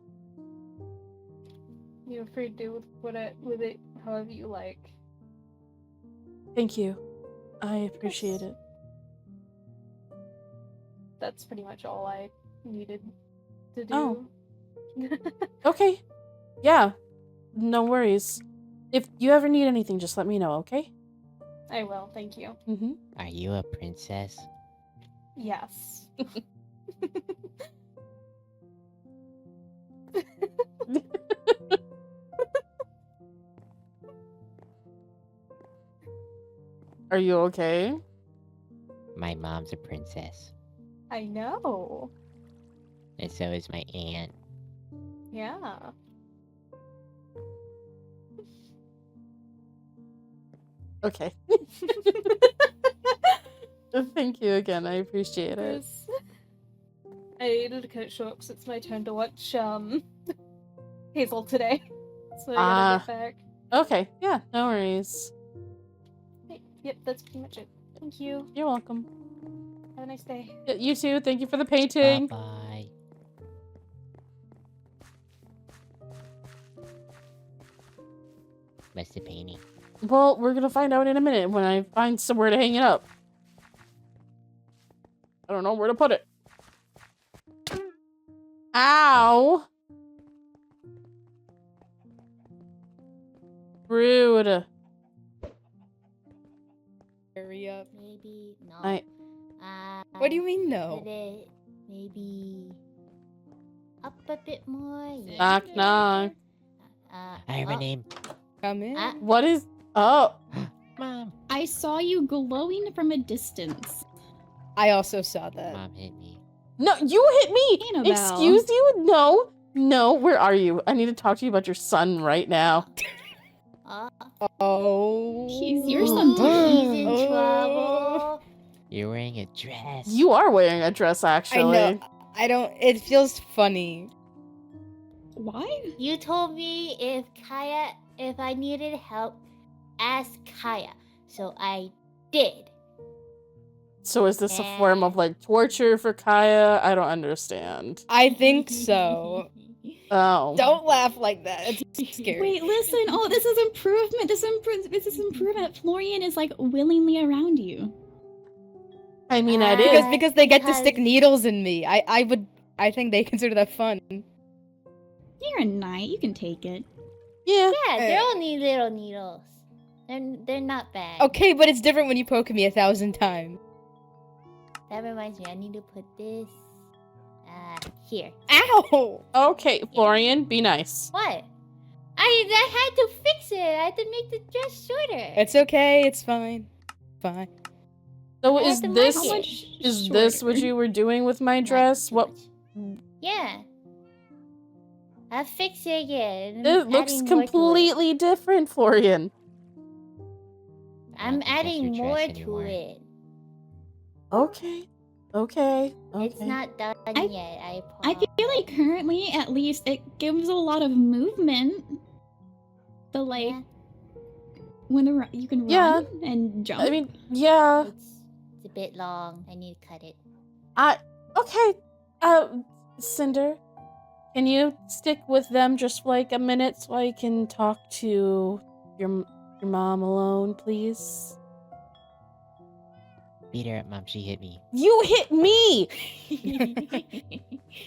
[SPEAKER 7] You're free to do with it however you like.
[SPEAKER 1] Thank you. I appreciate it.
[SPEAKER 7] That's pretty much all I needed to do.
[SPEAKER 1] Oh. Okay. Yeah. No worries. If you ever need anything, just let me know, okay?
[SPEAKER 7] I will, thank you.
[SPEAKER 1] Mm-hmm.
[SPEAKER 5] Are you a princess?
[SPEAKER 7] Yes.
[SPEAKER 1] Are you okay?
[SPEAKER 5] My mom's a princess.
[SPEAKER 7] I know.
[SPEAKER 5] And so is my aunt.
[SPEAKER 7] Yeah.
[SPEAKER 1] Okay. Thank you again. I appreciate it.
[SPEAKER 7] Yes. I needed to cut it short because it's my turn to watch Hazel today. So I gotta get back.
[SPEAKER 1] Okay. Yeah, no worries.
[SPEAKER 7] Hey, yep, that's pretty much it. Thank you.
[SPEAKER 1] You're welcome.
[SPEAKER 7] Have a nice day.
[SPEAKER 1] You too. Thank you for the painting.
[SPEAKER 5] Bye. What's the painting?
[SPEAKER 1] Well, we're gonna find out in a minute when I find somewhere to hang it up. I don't know where to put it. Ow! Rude.
[SPEAKER 4] Hurry up.
[SPEAKER 6] Maybe no.
[SPEAKER 4] What do you mean
[SPEAKER 6] Put
[SPEAKER 4] no?
[SPEAKER 6] it maybe up a bit more.
[SPEAKER 1] Knock, knock.
[SPEAKER 5] I have a name.
[SPEAKER 4] Come in.
[SPEAKER 1] What is... Oh.
[SPEAKER 5] Mom.
[SPEAKER 8] I saw you glowing from a distance.
[SPEAKER 4] I also saw that.
[SPEAKER 5] Mom hit me.
[SPEAKER 1] No, you hit me!
[SPEAKER 8] Annabelle.
[SPEAKER 1] Excuse you? No. No, where are you? I need to talk to you about your son right now.
[SPEAKER 4] Oh.
[SPEAKER 8] He's your son.
[SPEAKER 6] He's in trouble.
[SPEAKER 5] You're wearing a dress.
[SPEAKER 1] You are wearing a dress, actually.
[SPEAKER 4] I know. I don't. It feels funny.
[SPEAKER 8] Why?
[SPEAKER 6] You told me if I needed help, ask Kaya. So I did.
[SPEAKER 1] So is this a form of, like, torture for Kaya? I don't understand.
[SPEAKER 4] I think so.
[SPEAKER 1] Oh.
[SPEAKER 4] Don't laugh like that. It's scary.
[SPEAKER 8] Wait, listen. Oh, this is improvement. This is improvement. Florian is like willingly around you.
[SPEAKER 1] I mean, I did.
[SPEAKER 4] Because they get to
[SPEAKER 6] Because-
[SPEAKER 4] stick needles in me. I think they consider that fun.
[SPEAKER 8] You're a knight. You can take it.
[SPEAKER 1] Yeah.
[SPEAKER 6] Yeah, they're only little needles. They're not bad.
[SPEAKER 4] Okay, but it's different when you poke me 1,000 times.
[SPEAKER 6] That reminds me, I need to put this here.
[SPEAKER 4] Ow!
[SPEAKER 1] Okay, Florian, be nice.
[SPEAKER 6] What? I had to fix it. I had to make the dress shorter.
[SPEAKER 4] It's okay. It's fine. Fine.
[SPEAKER 1] So
[SPEAKER 6] I
[SPEAKER 1] is
[SPEAKER 6] had to
[SPEAKER 1] this
[SPEAKER 6] mark it.
[SPEAKER 8] How much
[SPEAKER 1] is this what
[SPEAKER 8] shorter?
[SPEAKER 1] you were doing with my
[SPEAKER 6] Not
[SPEAKER 1] dress?
[SPEAKER 6] too
[SPEAKER 1] What?
[SPEAKER 6] much. Yeah. I fixed it again.
[SPEAKER 1] It looks
[SPEAKER 6] Adding more to it.
[SPEAKER 1] completely different, Florian.
[SPEAKER 6] I'm
[SPEAKER 5] Not to dress
[SPEAKER 6] adding
[SPEAKER 5] your
[SPEAKER 6] more
[SPEAKER 5] dress
[SPEAKER 6] to
[SPEAKER 5] anymore.
[SPEAKER 6] it.
[SPEAKER 1] Okay. Okay.
[SPEAKER 6] It's not done yet. I
[SPEAKER 8] I feel like currently, at least, it gives a lot of movement. The like
[SPEAKER 6] Yeah.
[SPEAKER 8] when you can run
[SPEAKER 1] Yeah.
[SPEAKER 8] and jump.
[SPEAKER 1] I mean, yeah.
[SPEAKER 6] It's a bit long. I need to cut it.
[SPEAKER 1] Okay. Cinder, can you stick with them just for like a minute so I can talk to your mom alone, please?
[SPEAKER 5] Beat her up, Mom. She hit me.
[SPEAKER 1] You hit me.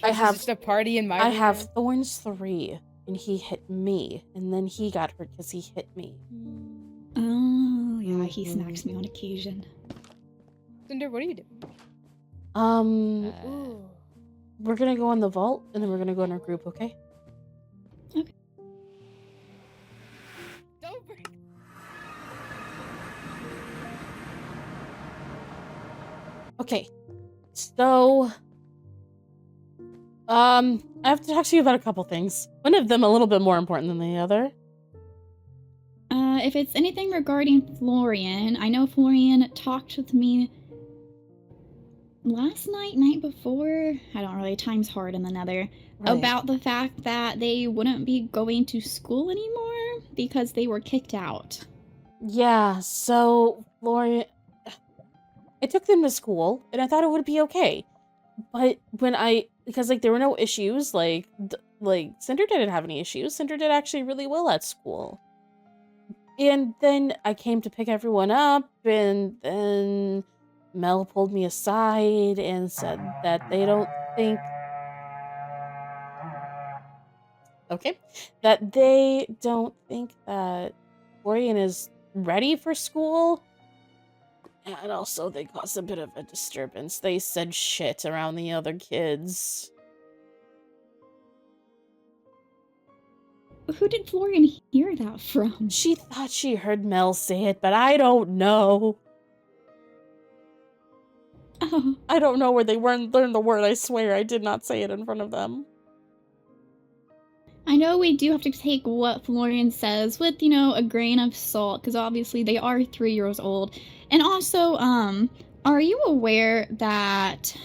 [SPEAKER 1] I
[SPEAKER 4] This is
[SPEAKER 1] have
[SPEAKER 4] just a party in my
[SPEAKER 1] I
[SPEAKER 4] room.
[SPEAKER 1] have Thorns 3, and he hit me, and then he got hurt because he hit me.
[SPEAKER 8] Oh yeah, he smacks me on occasion.
[SPEAKER 4] Cinder, what are you doing?
[SPEAKER 6] Ooh.
[SPEAKER 1] We're gonna go in the vault, and then we're gonna go in our group, okay?
[SPEAKER 4] Don't break.
[SPEAKER 1] Okay. So, I have to talk to you about a couple things. One of them a little bit more important than the other.
[SPEAKER 8] If it's anything regarding Florian, I know Florian talked with me last night before. I don't really. Time's hard in the Nether.
[SPEAKER 1] Right.
[SPEAKER 8] About the fact that they wouldn't be going to school anymore because they were kicked out.
[SPEAKER 1] Yeah, so Florian, I took them to school, and I thought it would be okay. But because like there were no issues, like Cinder didn't have any issues. Cinder did actually really well at school. And then I came to pick everyone up, and then Mel pulled me aside and said that they don't think... Okay. That they don't think that Florian is ready for school. And also they caused a bit of a disturbance. They said shit around the other kids.
[SPEAKER 8] Who did Florian hear that from?
[SPEAKER 1] She thought she heard Mel say it, but I don't know.
[SPEAKER 8] Oh,
[SPEAKER 1] I don't know where they learned the word. I swear I did not say it in front of them.
[SPEAKER 8] I know we do have to take what Florian says with, a grain of salt, because obviously they are 3 years old. And also, are you aware that...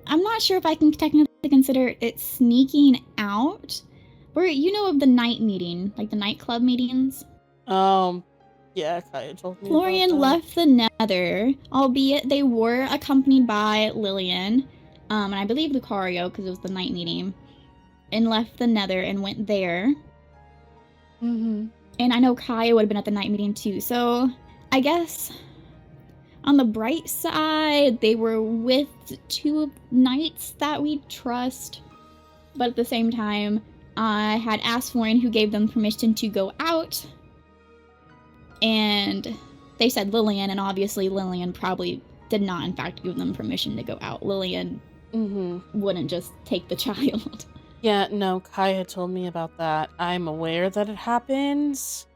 [SPEAKER 8] I'm not sure if I can technically consider it sneaking out. Or you know of the night meeting, like the nightclub meetings?
[SPEAKER 1] Yeah.
[SPEAKER 2] Yeah, Kaya told me
[SPEAKER 8] Florian
[SPEAKER 2] about that.
[SPEAKER 8] left the Nether, albeit they were accompanied by Lillian, and I believe Lucario, because it was the night meeting, and left the Nether and went there.
[SPEAKER 2] Mm-hmm.
[SPEAKER 8] And I know Kaya would have been at the night meeting too, so I guess on the bright side, they were with 2 knights that we trust, but at the same time, I had asked Florian who gave them permission to go out, and they said Lillian, and obviously Lillian probably did not in fact give them permission to go out. Lillian wouldn't just take the child.
[SPEAKER 2] Yeah, no, Kaya told me about that. I'm aware that it happens.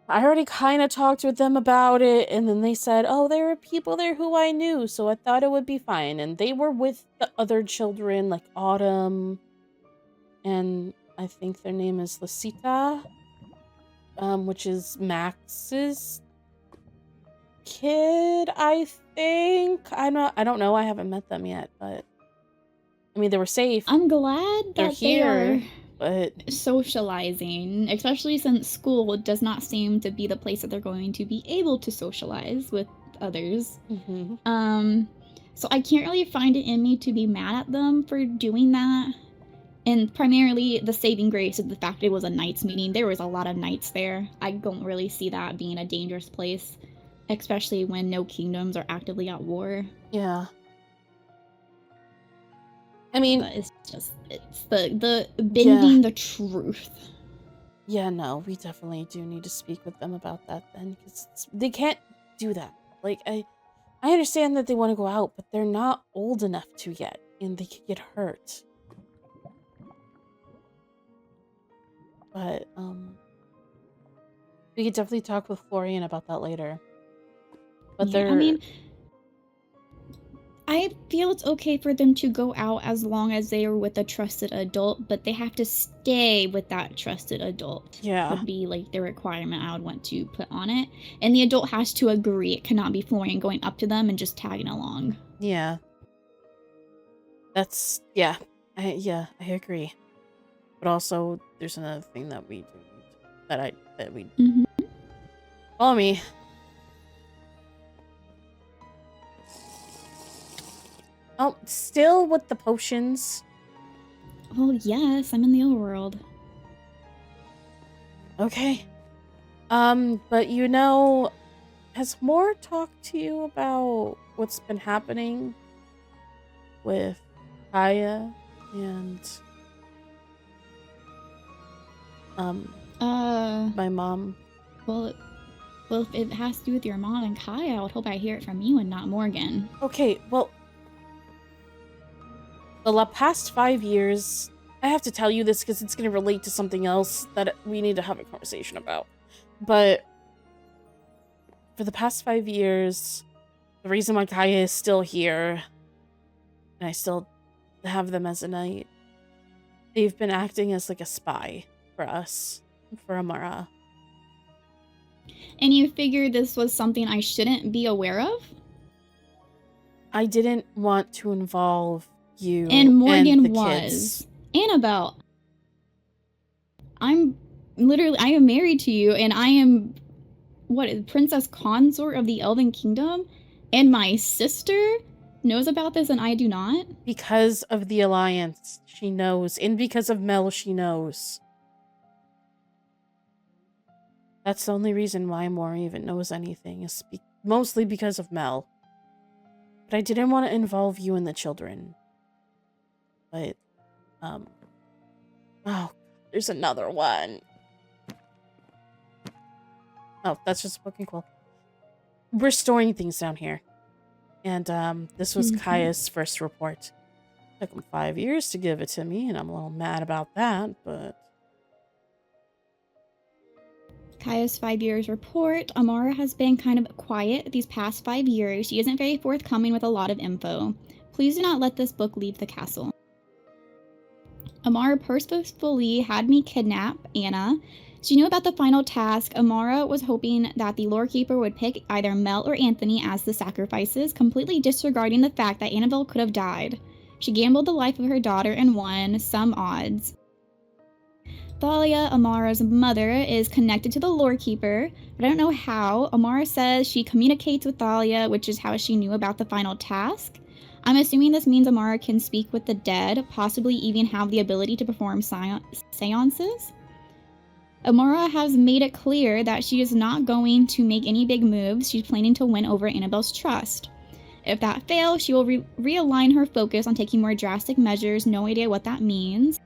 [SPEAKER 2] I already kind of talked with them about it, and then they said, oh, there were people there who I knew, so I thought it would be fine. And they were with the other children, like Autumn, and I think their name is Lasita, which is Max's kid, I think. I don't know. I haven't met them yet, but I mean, they were safe.
[SPEAKER 8] I'm glad
[SPEAKER 2] They're
[SPEAKER 8] that
[SPEAKER 2] here,
[SPEAKER 8] they are
[SPEAKER 2] but
[SPEAKER 8] socializing, especially since school does not seem to be the place that they're going to be able to socialize with others. So I can't really find it in me to be mad at them for doing that. And primarily, the saving grace is the fact it was a knights meeting. There was a lot of knights there. I don't really see that being a dangerous place, especially when no kingdoms are actively at war.
[SPEAKER 2] yeah. I mean,
[SPEAKER 8] but it's the bending the truth.
[SPEAKER 2] Yeah, no, we definitely do need to speak with them about that then, because they can't do that. Like, I understand that they want to go out, but they're not old enough to yet, and they could get hurt. But, we could definitely talk with Florian about that later. But
[SPEAKER 8] Yeah, I mean, I feel it's okay for them to go out as long as they are with a trusted adult, but they have to stay with that trusted adult.
[SPEAKER 2] Yeah.
[SPEAKER 8] Would be like the requirement I would want to put on it. And the adult has to agree. It cannot be Florian going up to them and just tagging along.
[SPEAKER 2] Yeah. That's, yeah. I agree. But also, there's another thing that we do need, Follow me. Oh, still with the potions.
[SPEAKER 8] Oh, yes, I'm in the old world.
[SPEAKER 2] Okay. But you know, has Moore talked to you about what's been happening with Kaya and my mom?
[SPEAKER 8] Well, if it has to do with your mom and Kaya, I would hope I hear it from you and not Morgan.
[SPEAKER 2] Okay, well, the past 5 years, I have to tell you this because it's going to relate to something else that we need to have a conversation about. But for the past 5 years, the reason why Kaya is still here, and I still have them as a knight, they've been acting as like a spy for us, for Amara.
[SPEAKER 8] And you figured this was something I shouldn't be aware of?
[SPEAKER 2] I didn't want to involve you
[SPEAKER 8] and Morgan
[SPEAKER 2] and the
[SPEAKER 8] was.
[SPEAKER 2] kids.
[SPEAKER 8] Annabelle. I am married to you, and I am, princess consort of the Elven Kingdom? And my sister knows about this and I do not?
[SPEAKER 2] Because of the alliance, she knows. And because of Mel, she knows. That's the only reason why Moore even knows anything, is mostly because of Mel. But I didn't want to involve you and the children. But, oh, there's another one. Oh, that's just fucking cool. We're storing things down here. And, this was Kaya's first report. Took him 5 years to give it to me, and I'm a little mad about that, but...
[SPEAKER 8] Kaya's 5 years report. Amara has been kind of quiet these past 5 years. She isn't very forthcoming with a lot of info. Please do not let this book leave the castle. Amara purposefully had me kidnap Anna. She knew about the final task. Amara was hoping that the lore keeper would pick either Mel or Anthony as the sacrifices, completely disregarding the fact that Annabelle could have died. She gambled the life of her daughter and won some odds. Thalia, Amara's mother, is connected to the lore keeper, but I don't know how. Amara says she communicates with Thalia, which is how she knew about the final task. I'm assuming this means Amara can speak with the dead, possibly even have the ability to perform seances. Amara has made it clear that she is not going to make any big moves. She's planning to win over Annabelle's trust. If that fails, she will realign her focus on taking more drastic measures. No idea what that means.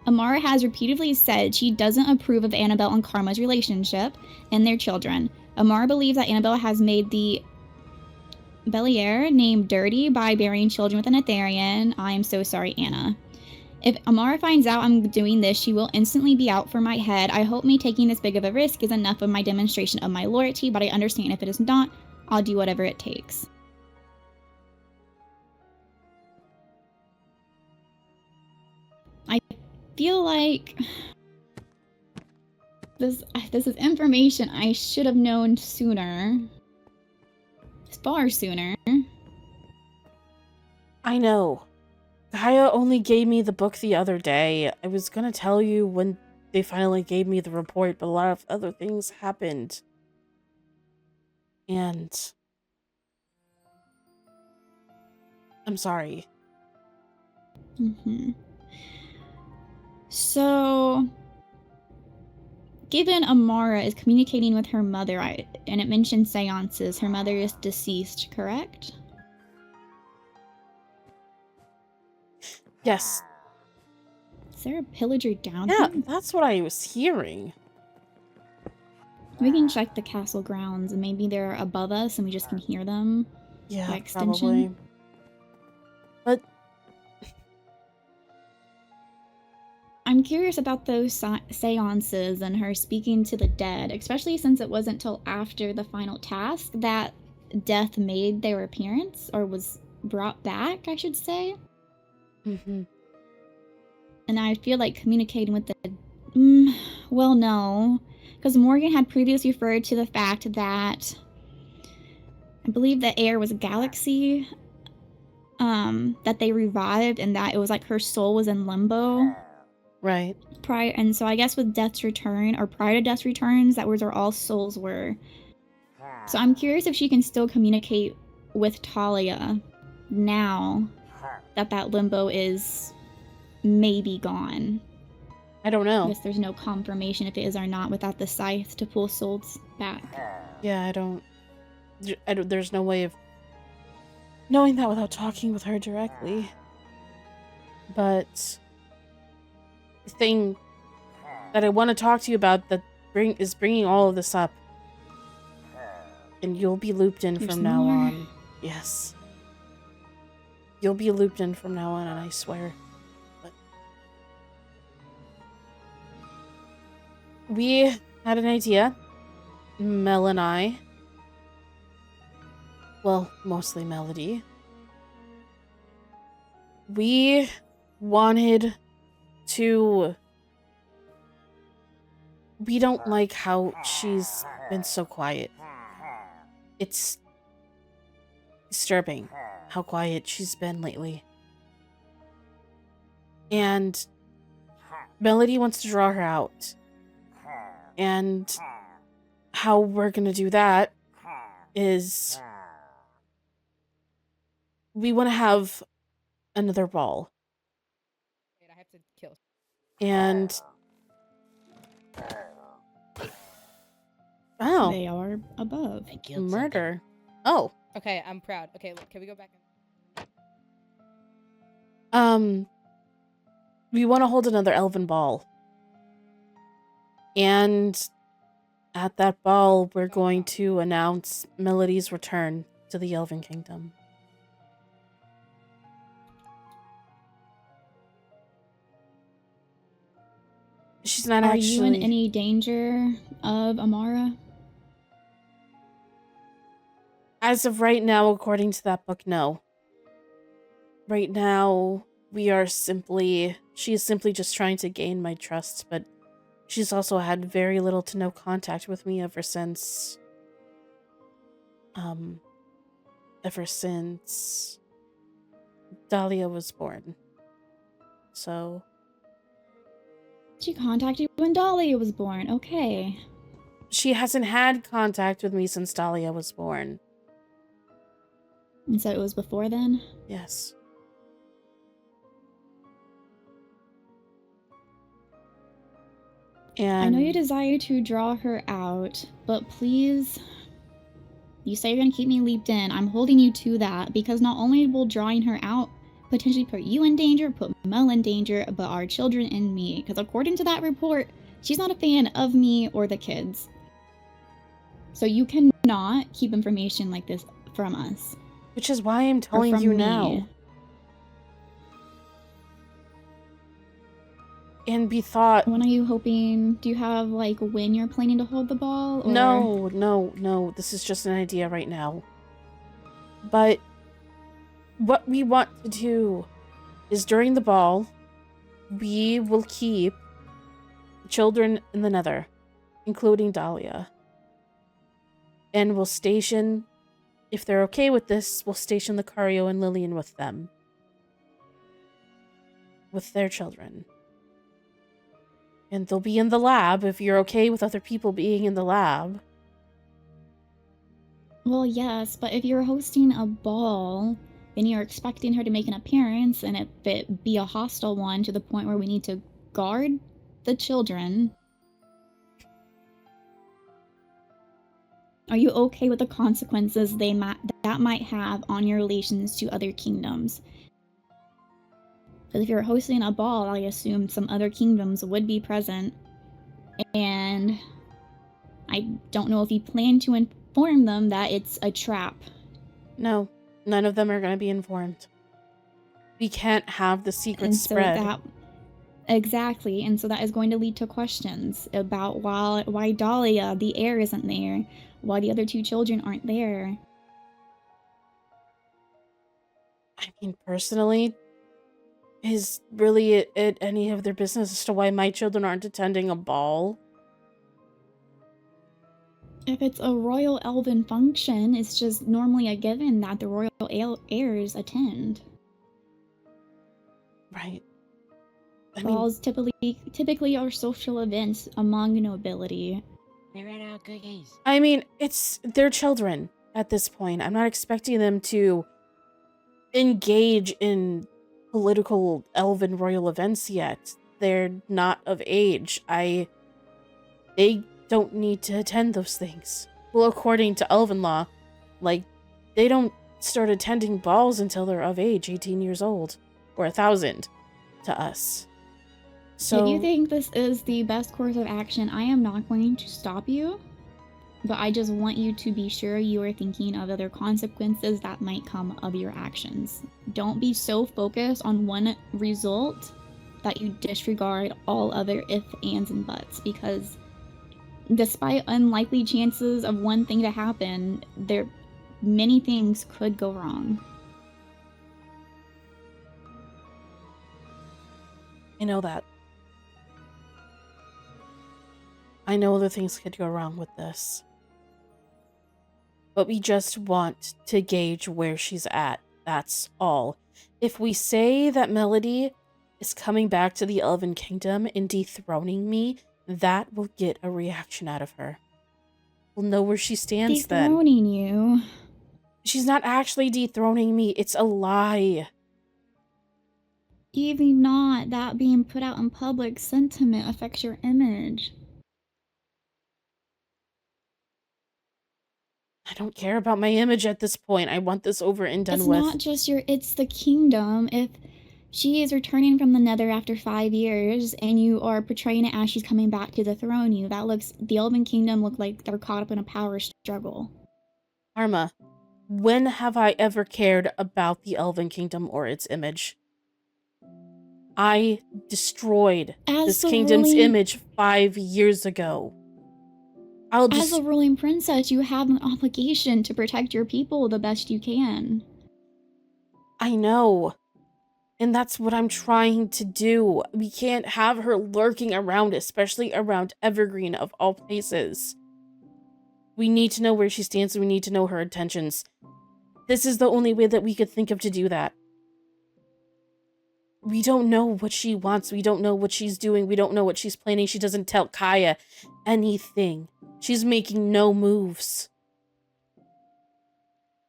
[SPEAKER 8] Amara has repeatedly said she doesn't approve of Annabelle and Karma's relationship and their children. Amara believes that Annabelle has made the Belier name dirty by bearing children with an Etherian. I am so sorry, Anna. If Amara finds out I'm doing this, she will instantly be out for my head. I hope me taking this big of a risk is enough of my demonstration of my loyalty, but I understand if it is not, I'll do whatever it takes. I feel like this is information I should have known sooner. Far sooner.
[SPEAKER 2] I know. Gaia only gave me the book the other day. I was gonna tell you when they finally gave me the report, but a lot of other things happened. And I'm sorry.
[SPEAKER 8] So, given Amara is communicating with her mother, and it mentions seances, her mother is deceased, correct?
[SPEAKER 2] Yes.
[SPEAKER 8] Is there a pillager down
[SPEAKER 2] Yeah,
[SPEAKER 8] here?
[SPEAKER 2] that's what I was hearing.
[SPEAKER 8] We can check the castle grounds, and maybe they're above us and we just can hear them.
[SPEAKER 2] Yeah,
[SPEAKER 8] by extension.
[SPEAKER 2] probably. But
[SPEAKER 8] I'm curious about those seances and her speaking to the dead, especially since it wasn't till after the final task that death made their appearance, or was brought back, I should say.
[SPEAKER 2] mm-hmm.
[SPEAKER 8] And I feel like communicating with the... well, no. Because Morgan had previously referred to the fact that I believe the air was a galaxy that they revived, and that it was like her soul was in limbo.
[SPEAKER 2] Right.
[SPEAKER 8] Prior, and so I guess with Death's Return, or prior to Death's Returns, that was where all souls were. So I'm curious if she can still communicate with Talia now that that limbo is maybe gone.
[SPEAKER 2] I don't know.
[SPEAKER 8] I guess there's no confirmation if it is or not without the scythe to pull souls back.
[SPEAKER 2] Yeah, I don't. There's no way of knowing that without talking with her directly. But the thing that I want to talk to you about that is bringing all of this up, and you'll be looped in
[SPEAKER 8] There's
[SPEAKER 2] from now
[SPEAKER 8] more?
[SPEAKER 2] on. Yes. You'll be looped in from now on, and I swear. But we had an idea. Mel and I. Well, mostly Melody. We wanted to... We don't like how she's been so quiet. It's disturbing how quiet she's been lately. And Melody wants to draw her out. And how we're gonna do that is we want to have another ball.
[SPEAKER 4] I have to kill.
[SPEAKER 2] And oh,
[SPEAKER 8] They are above.
[SPEAKER 5] I killed
[SPEAKER 2] murder. Oh,
[SPEAKER 4] Okay, I'm proud. Okay, look, can we go back?
[SPEAKER 2] we want to hold another Elven ball. And at that ball, we're going to announce Melody's return to the Elven Kingdom. She's not
[SPEAKER 8] Are
[SPEAKER 2] actually...
[SPEAKER 8] you in any danger of Amara?
[SPEAKER 2] As of right now, according to that book, no. Right now, we are simply... She is simply just trying to gain my trust, but she's also had very little to no contact with me ever since... Ever since... Dahlia was born. So...
[SPEAKER 8] She contacted you when Dahlia was born. Okay.
[SPEAKER 2] She hasn't had contact with me since Dahlia was born.
[SPEAKER 8] And so it was before then?
[SPEAKER 2] Yes. And
[SPEAKER 8] I know you desire to draw her out, but please, you say you're going to keep me leaped in. I'm holding you to that, because not only will drawing her out potentially put you in danger, put Mel in danger, but our children and me. Because according to that report, she's not a fan of me or the kids. So you cannot keep information like this from us.
[SPEAKER 2] which is why I'm
[SPEAKER 8] Or
[SPEAKER 2] telling
[SPEAKER 8] from
[SPEAKER 2] you
[SPEAKER 8] me.
[SPEAKER 2] now. And bethought.
[SPEAKER 8] When are you hoping? Do you have like when you're planning to hold the ball? Or...
[SPEAKER 2] No. This is just an idea right now. But what we want to do is during the ball, we will keep the children in the Nether, including Dahlia. And we'll station, if they're okay with this, we'll station Lucario and Lillian with them. With their children. And they'll be in the lab if you're okay with other people being in the lab.
[SPEAKER 8] Well, yes, but if you're hosting a ball, then you're expecting her to make an appearance, and if it be a hostile one to the point where we need to guard the children. Are you okay with the consequences that might have on your relations to other kingdoms? Because if you're hosting a ball, I assume some other kingdoms would be present. And I don't know if you plan to inform them that it's a trap.
[SPEAKER 2] No, none of them are going to be informed. We can't have the secret spread.
[SPEAKER 8] Exactly, and so that is going to lead to questions about why Dahlia, the heir, isn't there, why the other two children aren't there.
[SPEAKER 2] I mean, personally, is really it any of their business as to why my children aren't attending a ball?
[SPEAKER 8] If it's a royal elven function, it's just normally a given that the royal heirs attend.
[SPEAKER 2] Right.
[SPEAKER 8] Balls typically are social events among nobility.
[SPEAKER 5] They ran out of cookies.
[SPEAKER 2] I mean, it's their children at this point. I'm not expecting them to engage in political elven royal events yet. They're not of age. They don't need to attend those things. Well, according to elven law, like, they don't start attending balls until they're of age, 18 years old, or 1,000 to us. So
[SPEAKER 8] if you think this is the best course of action, I am not going to stop you, but I just want you to be sure you are thinking of other consequences that might come of your actions. Don't be so focused on one result that you disregard all other ifs, ands, and buts, because despite unlikely chances of one thing to happen, many things could go wrong.
[SPEAKER 2] I know that. I know other things could go wrong with this. But we just want to gauge where she's at. That's all. If we say that Melody is coming back to the Elven Kingdom and dethroning me, that will get a reaction out of her. We'll know where she stands then.
[SPEAKER 8] Dethroning you?
[SPEAKER 2] She's not actually dethroning me. It's a lie.
[SPEAKER 8] Even not, that being put out in public sentiment affects your image.
[SPEAKER 2] I don't care about my image at this point. I want this over and done with.
[SPEAKER 8] It's not just it's the kingdom. If she is returning from the Nether after 5 years and you are portraying it as she's coming back to dethrone you, the Elven Kingdom look like they're caught up in a power struggle.
[SPEAKER 2] Arma, when have I ever cared about the Elven Kingdom or its image? I destroyed this kingdom's image 5 years ago.
[SPEAKER 8] As a ruling princess, you have an obligation to protect your people the best you can.
[SPEAKER 2] I know. And that's what I'm trying to do. We can't have her lurking around, especially around Evergreen of all places. We need to know where she stands, and we need to know her intentions. This is the only way that we could think of to do that.
[SPEAKER 1] We don't know what she wants. We don't know what she's doing. We don't know what she's planning. She doesn't tell Kaya anything. She's making no moves.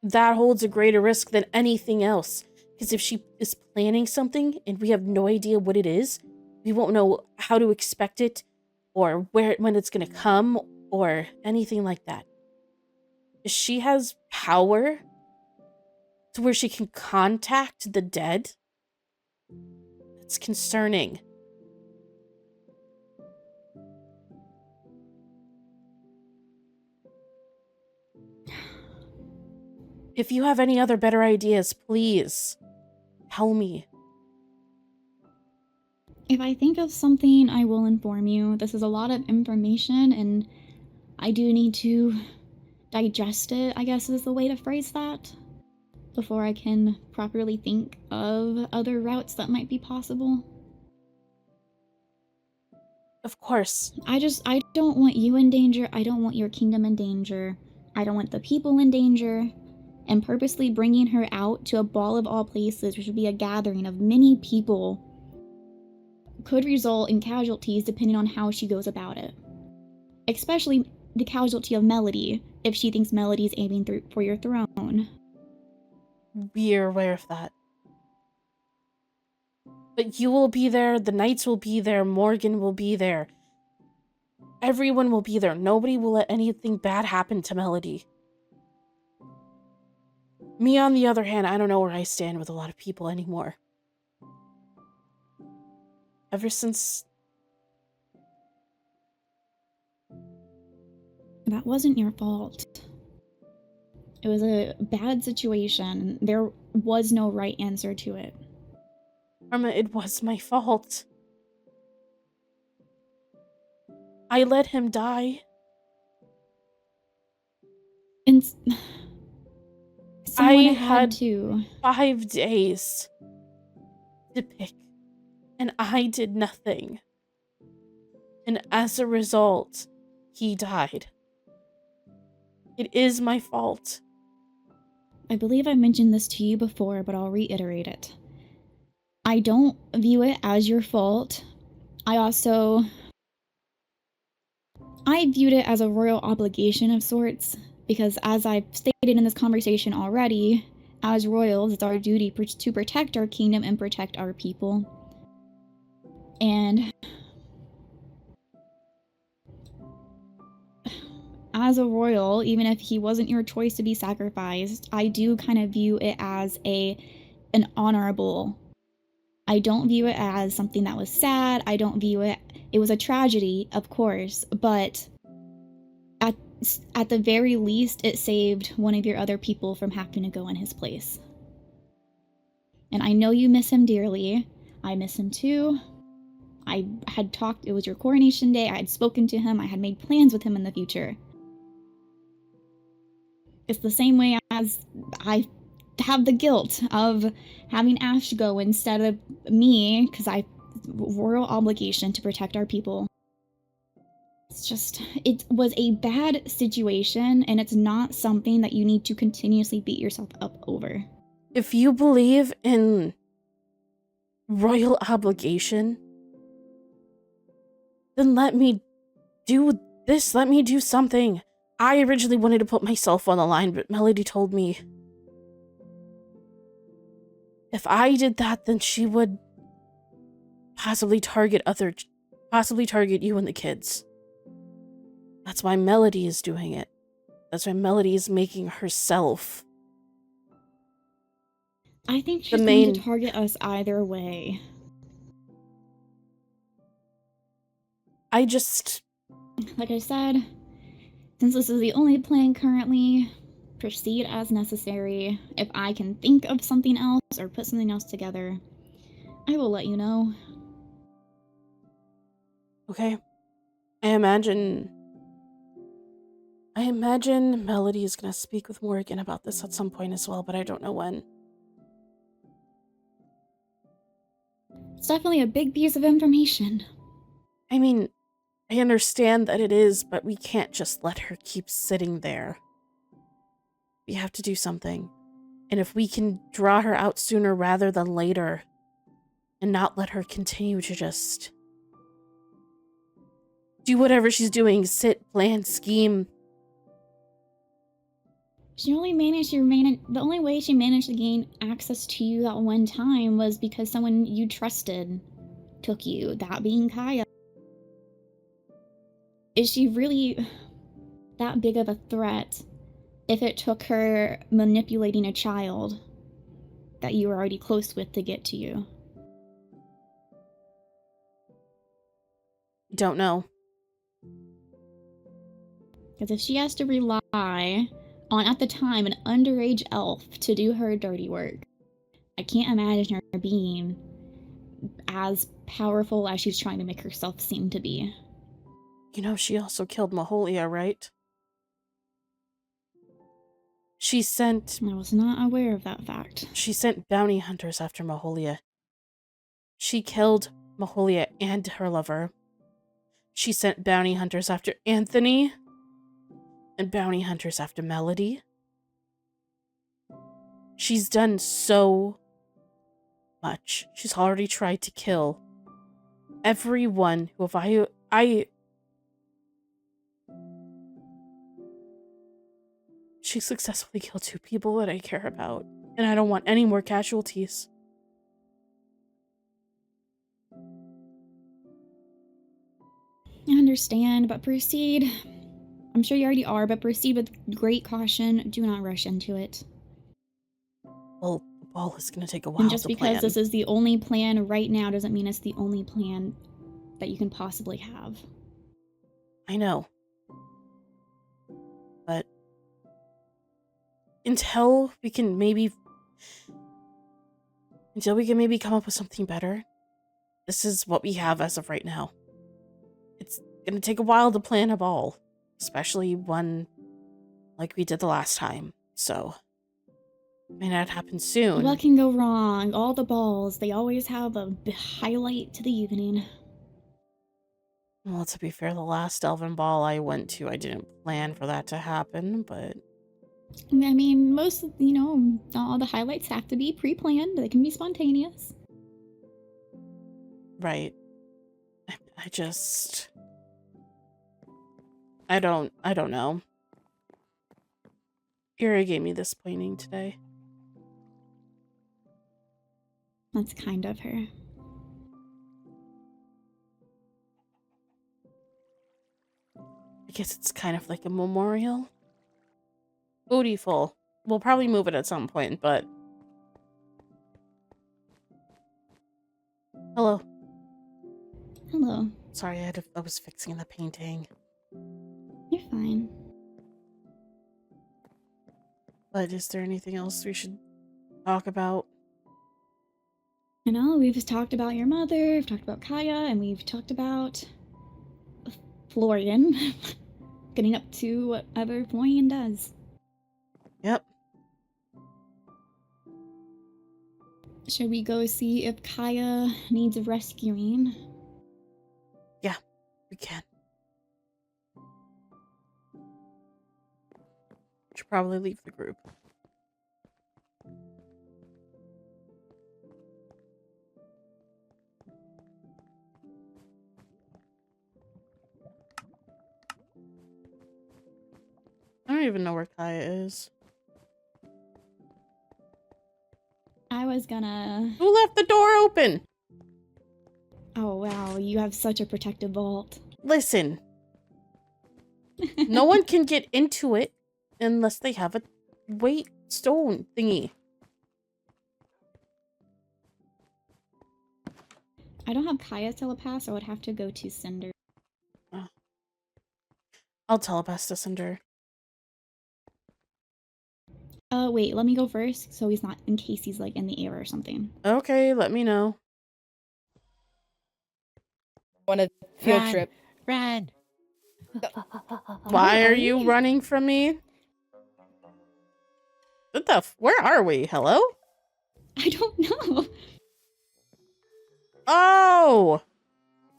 [SPEAKER 1] That holds a greater risk than anything else. Because if she is planning something and we have no idea what it is, we won't know how to expect it or when it's going to come or anything like that. She has power to where she can contact the dead. It's concerning. If you have any other better ideas, please tell me.
[SPEAKER 8] If I think of something, I will inform you. This is a lot of information, and I do need to digest it, I guess is the way to phrase that, before I can properly think of other routes that might be possible.
[SPEAKER 1] Of course.
[SPEAKER 8] I don't want you in danger. I don't want your kingdom in danger. I don't want the people in danger. And purposely bringing her out to a ball of all places, which would be a gathering of many people, could result in casualties depending on how she goes about it. Especially the casualty of Melody, if she thinks Melody's aiming for your throne.
[SPEAKER 1] We're aware of that. But you will be there, the knights will be there, Morgan will be there. Everyone will be there. Nobody will let anything bad happen to Melody. Me, on the other hand, I don't know where I stand with a lot of people anymore. Ever since...
[SPEAKER 8] That wasn't your fault. It was a bad situation. There was no right answer to it.
[SPEAKER 1] Karma, it was my fault. I let him die.
[SPEAKER 8] And
[SPEAKER 1] I
[SPEAKER 8] someone
[SPEAKER 1] had
[SPEAKER 8] to.
[SPEAKER 1] 5 days to pick, and I did nothing. And as a result, he died. It is my fault.
[SPEAKER 8] I believe I mentioned this to you before, but I'll reiterate it. I don't view it as your fault. I viewed it as a royal obligation of sorts, because as I've stated in this conversation already, as royals, it's our duty to protect our kingdom and protect our people. And as a royal, even if he wasn't your choice to be sacrificed, I do kind of view it as an honorable. I don't view it as something that was sad. I don't view it was a tragedy, of course, but at the very least, it saved one of your other people from having to go in his place. And I know you miss him dearly. I miss him too. I had talked, it was your coronation day, I had spoken to him, I had made plans with him in the future. It's the same way as I have the guilt of having Ash go instead of me, because I royal obligation to protect our people. It's just, it was a bad situation, and it's not something that you need to continuously beat yourself up over.
[SPEAKER 1] If you believe in royal obligation, then let me do this. Let me do something. I originally wanted to put myself on the line, but Melody told me if I did that, then she would possibly target you and the kids. That's why Melody is doing it. That's why Melody is making herself.
[SPEAKER 8] I think she's going to target us either way. Like I said, since this is the only plan currently, proceed as necessary. If I can think of something else or put something else together, I will let you know.
[SPEAKER 1] Okay. I imagine Melody is gonna speak with Morgan about this at some point as well, but I don't know when.
[SPEAKER 8] It's definitely a big piece of information.
[SPEAKER 1] I mean, I understand that it is, but we can't just let her keep sitting there. We have to do something. And if we can draw her out sooner rather than later,
[SPEAKER 2] and not let her continue to just do whatever she's doing, sit, plan, scheme.
[SPEAKER 8] She only managed the only way she managed to gain access to you that one time was because someone you trusted took you, that being Kaya. Is she really that big of a threat if it took her manipulating a child that you were already close with to get to you?
[SPEAKER 2] Don't know.
[SPEAKER 8] Because if she has to rely on, at the time, an underage elf to do her dirty work, I can't imagine her being as powerful as she's trying to make herself seem to be.
[SPEAKER 2] You know, she also killed Maholia, right?
[SPEAKER 8] I was not aware of that fact.
[SPEAKER 2] She sent bounty hunters after Maholia. She killed Maholia and her lover. She sent bounty hunters after Anthony and bounty hunters after Melody. She's done so much. She's already tried to kill everyone who She successfully killed 2 people that I care about, and I don't want any more casualties.
[SPEAKER 8] I understand, but proceed. I'm sure you already are, but proceed with great caution. Do not rush into it.
[SPEAKER 2] Well, the ball is going to take a while
[SPEAKER 8] And just
[SPEAKER 2] to
[SPEAKER 8] because
[SPEAKER 2] plan.
[SPEAKER 8] this is the only plan right now doesn't mean it's the only plan that you can possibly have.
[SPEAKER 2] I know. But until we can maybe come up with something better, this is what we have as of right now. It's going to take a while to plan a ball, especially one like we did the last time. So, it may not happen soon.
[SPEAKER 8] What can go wrong? All the balls, they always have a highlight to the evening.
[SPEAKER 2] Well, to be fair, the last Elven ball I went to, I didn't plan for that to happen, but...
[SPEAKER 8] I mean, most, all the highlights have to be pre-planned. They can be spontaneous.
[SPEAKER 2] Right. I don't know. Ira gave me this pointing today.
[SPEAKER 8] That's kind of her.
[SPEAKER 2] I guess it's kind of like a memorial. Beautiful. We'll probably move it at some point, but... Hello.
[SPEAKER 8] Hello.
[SPEAKER 2] Sorry, I was fixing the painting.
[SPEAKER 8] You're fine.
[SPEAKER 2] But is there anything else we should talk about?
[SPEAKER 8] We've just talked about your mother, we've talked about Kaya, and we've talked about Florian getting up to whatever Florian does.
[SPEAKER 2] Yep.
[SPEAKER 8] Should we go see if Kaya needs rescuing?
[SPEAKER 2] Yeah, we can. Should probably leave the group. I don't even know where Kaya is.
[SPEAKER 8] I was gonna...
[SPEAKER 2] Who left the door open?
[SPEAKER 8] Oh wow, you have such a protective vault.
[SPEAKER 2] Listen. No one can get into it unless they have a weight stone thingy.
[SPEAKER 8] I don't have Kaya's telepath, so I would have to go to Cinder.
[SPEAKER 2] Oh. I'll telepath to Cinder.
[SPEAKER 8] Wait, let me go first, so he's not, in case he's, like, in the air or something.
[SPEAKER 2] Okay, let me know.
[SPEAKER 4] On a field
[SPEAKER 5] Run.
[SPEAKER 4] trip.
[SPEAKER 5] Run!
[SPEAKER 2] Why are you running from me? What the where are we? Hello?
[SPEAKER 8] I don't know.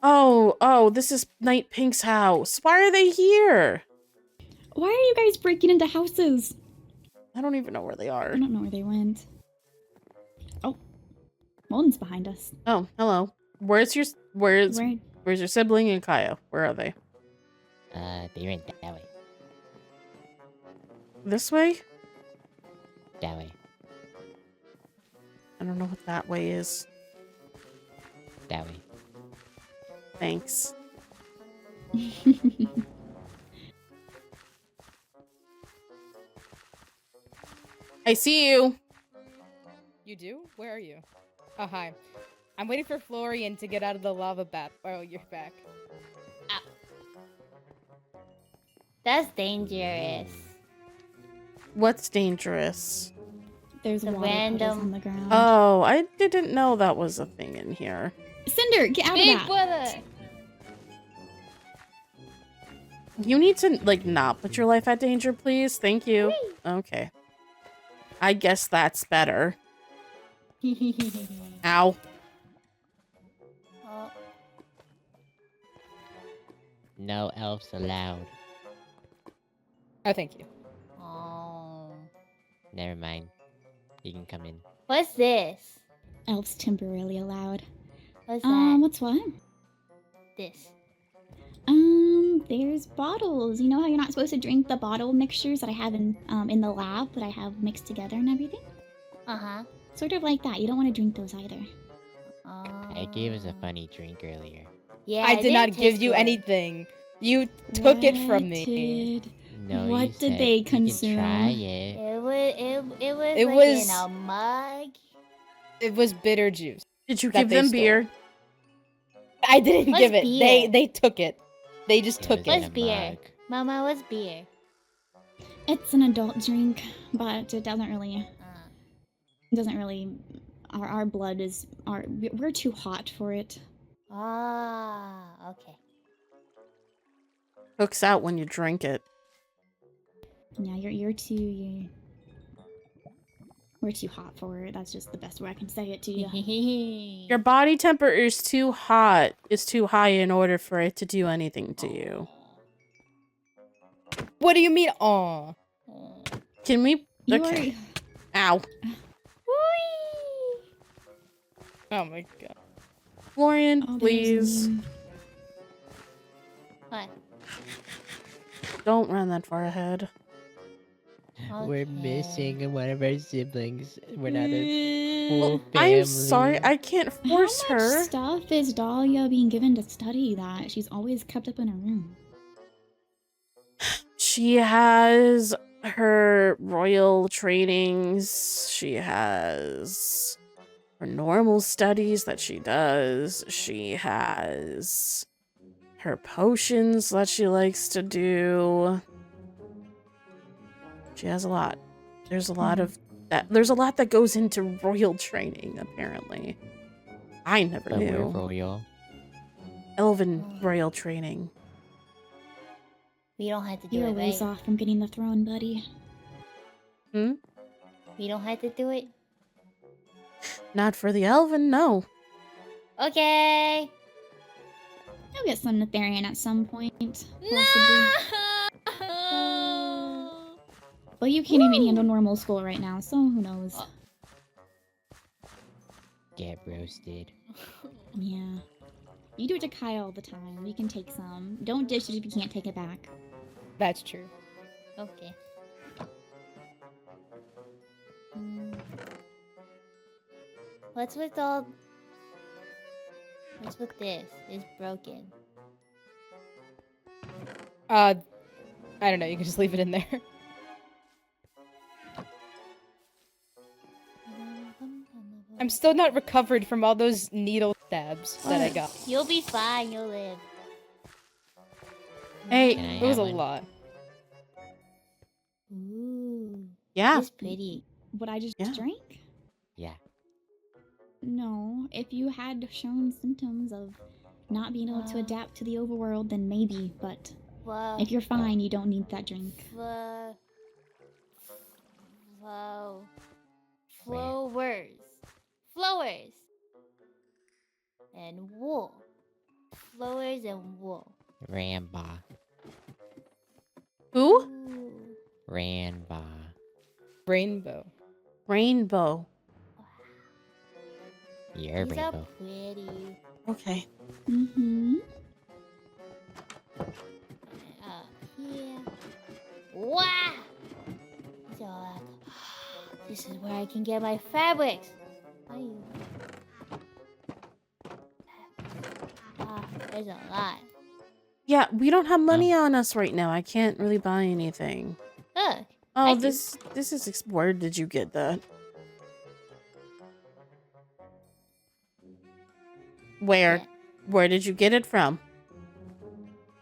[SPEAKER 2] Oh, this is Night Pink's house. Why are they here?
[SPEAKER 8] Why are you guys breaking into houses?
[SPEAKER 2] I don't even know where they are.
[SPEAKER 8] I don't know where they went. Oh. Molden's behind us.
[SPEAKER 2] Oh, hello. Where's
[SPEAKER 8] Right.
[SPEAKER 2] your sibling and Kaya? Where are they?
[SPEAKER 5] They went that way.
[SPEAKER 2] This way?
[SPEAKER 5] That way.
[SPEAKER 2] I don't know what that way is.
[SPEAKER 5] That way.
[SPEAKER 2] Thanks. I see you.
[SPEAKER 4] You do? Where are you? Oh, hi. I'm waiting for Florian to get out of the lava bath. Oh, you're back.
[SPEAKER 6] That's dangerous.
[SPEAKER 2] What's dangerous?
[SPEAKER 8] There's
[SPEAKER 6] The
[SPEAKER 8] water puddles
[SPEAKER 6] random-
[SPEAKER 8] on the ground.
[SPEAKER 2] Oh, I didn't know that was a thing in here.
[SPEAKER 8] Cinder, get out
[SPEAKER 6] Big
[SPEAKER 8] of that.
[SPEAKER 6] brother.
[SPEAKER 2] You need to, like, not put your life at danger, please. Thank you. Okay. I guess that's better. Ow.
[SPEAKER 6] Oh,
[SPEAKER 5] No elves allowed.
[SPEAKER 4] Oh, thank you.
[SPEAKER 6] oh.
[SPEAKER 5] Never mind. You can come in.
[SPEAKER 6] What's this?
[SPEAKER 8] Elves temporarily allowed.
[SPEAKER 6] What's that?
[SPEAKER 8] What's what?
[SPEAKER 6] This.
[SPEAKER 8] There's bottles. You know how you're not supposed to drink the bottle mixtures that I have in the lab that I have mixed together and everything?
[SPEAKER 6] Uh-huh.
[SPEAKER 8] Sort of like that. You don't want to drink those either.
[SPEAKER 5] I gave us a funny drink earlier.
[SPEAKER 6] Yeah,
[SPEAKER 4] I
[SPEAKER 6] it
[SPEAKER 4] did not
[SPEAKER 6] didn't
[SPEAKER 4] give
[SPEAKER 6] taste
[SPEAKER 4] you
[SPEAKER 6] good.
[SPEAKER 4] anything. You took it from me.
[SPEAKER 5] No,
[SPEAKER 8] What
[SPEAKER 5] you
[SPEAKER 8] did
[SPEAKER 5] said
[SPEAKER 8] they
[SPEAKER 5] you can
[SPEAKER 8] consume?
[SPEAKER 5] try it.
[SPEAKER 6] It was
[SPEAKER 4] It
[SPEAKER 6] like in
[SPEAKER 4] was-
[SPEAKER 6] a mug.
[SPEAKER 4] It was bitter juice.
[SPEAKER 2] Did you
[SPEAKER 4] That
[SPEAKER 2] give
[SPEAKER 4] they
[SPEAKER 2] them
[SPEAKER 4] stole.
[SPEAKER 2] beer?
[SPEAKER 4] I didn't
[SPEAKER 6] What's
[SPEAKER 4] give it.
[SPEAKER 6] beer?
[SPEAKER 4] They took it. They just
[SPEAKER 5] It
[SPEAKER 4] took
[SPEAKER 5] was
[SPEAKER 4] it.
[SPEAKER 5] in
[SPEAKER 6] What's
[SPEAKER 5] a
[SPEAKER 6] beer?
[SPEAKER 5] mug.
[SPEAKER 6] Mama, what's beer?
[SPEAKER 8] It's an adult drink, but it doesn't really.
[SPEAKER 6] Uh,
[SPEAKER 8] It doesn't really. Our blood is. We're too hot for it.
[SPEAKER 6] okay.
[SPEAKER 2] Hooks out when you drink it.
[SPEAKER 8] Yeah, we're too hot for it. That's just the best way I can say it to you.
[SPEAKER 2] Your body temperature is too hot. It's too high in order for it to do anything to you.
[SPEAKER 4] What do you mean? Aw.
[SPEAKER 2] Can we?
[SPEAKER 8] You
[SPEAKER 2] Okay. Ow.
[SPEAKER 4] Oh my god.
[SPEAKER 2] Florian,
[SPEAKER 8] Oh, there's
[SPEAKER 2] please.
[SPEAKER 8] me.
[SPEAKER 6] What?
[SPEAKER 2] Don't run that far ahead.
[SPEAKER 5] We're
[SPEAKER 6] Okay.
[SPEAKER 5] missing one of our siblings. We're not a full family.
[SPEAKER 2] I'm sorry, I can't force
[SPEAKER 8] How much
[SPEAKER 2] her.
[SPEAKER 8] stuff is Dahlia being given to study that she's always kept up in her room?
[SPEAKER 2] She has her royal trainings. She has her normal studies that she does. She has her potions that she likes to do. She has a lot. There's a lot of that. There's a lot that goes into royal training, apparently. I never
[SPEAKER 5] But we're
[SPEAKER 2] knew.
[SPEAKER 5] royal.
[SPEAKER 2] Elven royal training.
[SPEAKER 6] We don't have to do
[SPEAKER 8] You're a
[SPEAKER 6] it,
[SPEAKER 8] ways
[SPEAKER 6] right?
[SPEAKER 8] off from getting the throne, buddy.
[SPEAKER 6] We don't have to do it?
[SPEAKER 2] Not for the Elven, no.
[SPEAKER 6] Okay.
[SPEAKER 8] You'll get some Netherian at some point. Possibly.
[SPEAKER 6] No!
[SPEAKER 8] Well, you can't even handle normal school right now, so who knows?
[SPEAKER 5] Get roasted.
[SPEAKER 8] Yeah. You do it to Kai all the time. We can take some. Don't dish it if you can't take it back.
[SPEAKER 4] That's true.
[SPEAKER 6] Okay. What's with all... What's with this? It's broken.
[SPEAKER 4] I don't know. You can just leave it in there. I'm still not recovered from all those needle stabs that I got.
[SPEAKER 6] You'll be fine. You'll live.
[SPEAKER 2] Hey,
[SPEAKER 5] Can I
[SPEAKER 4] It was
[SPEAKER 5] have
[SPEAKER 4] a
[SPEAKER 5] one?
[SPEAKER 4] lot.
[SPEAKER 6] Ooh.
[SPEAKER 2] yeah.
[SPEAKER 6] It's pretty.
[SPEAKER 8] What I just
[SPEAKER 2] Yeah.
[SPEAKER 8] drank?
[SPEAKER 5] Yeah.
[SPEAKER 8] No. If you had shown symptoms of not being able to adapt to the overworld, then maybe. But
[SPEAKER 6] Whoa.
[SPEAKER 8] if you're fine, you don't need that drink.
[SPEAKER 6] Flow. Flowers. Flowers. And wool. Flowers and wool.
[SPEAKER 5] Ramba.
[SPEAKER 2] Who?
[SPEAKER 6] Ooh.
[SPEAKER 5] Ranba.
[SPEAKER 4] Rainbow.
[SPEAKER 2] Rainbow.
[SPEAKER 5] You're
[SPEAKER 6] These are
[SPEAKER 5] rainbow.
[SPEAKER 6] pretty.
[SPEAKER 2] Okay.
[SPEAKER 8] Mm-hmm.
[SPEAKER 6] Here. Wow! So, this is where I can get my fabrics. There's a lot.
[SPEAKER 2] Yeah, we don't have money on us right now. I can't really buy anything.
[SPEAKER 6] Look.
[SPEAKER 2] Oh,
[SPEAKER 6] I do.
[SPEAKER 2] this is where did you get that? Where?
[SPEAKER 6] Yeah.
[SPEAKER 2] Where did you get it from?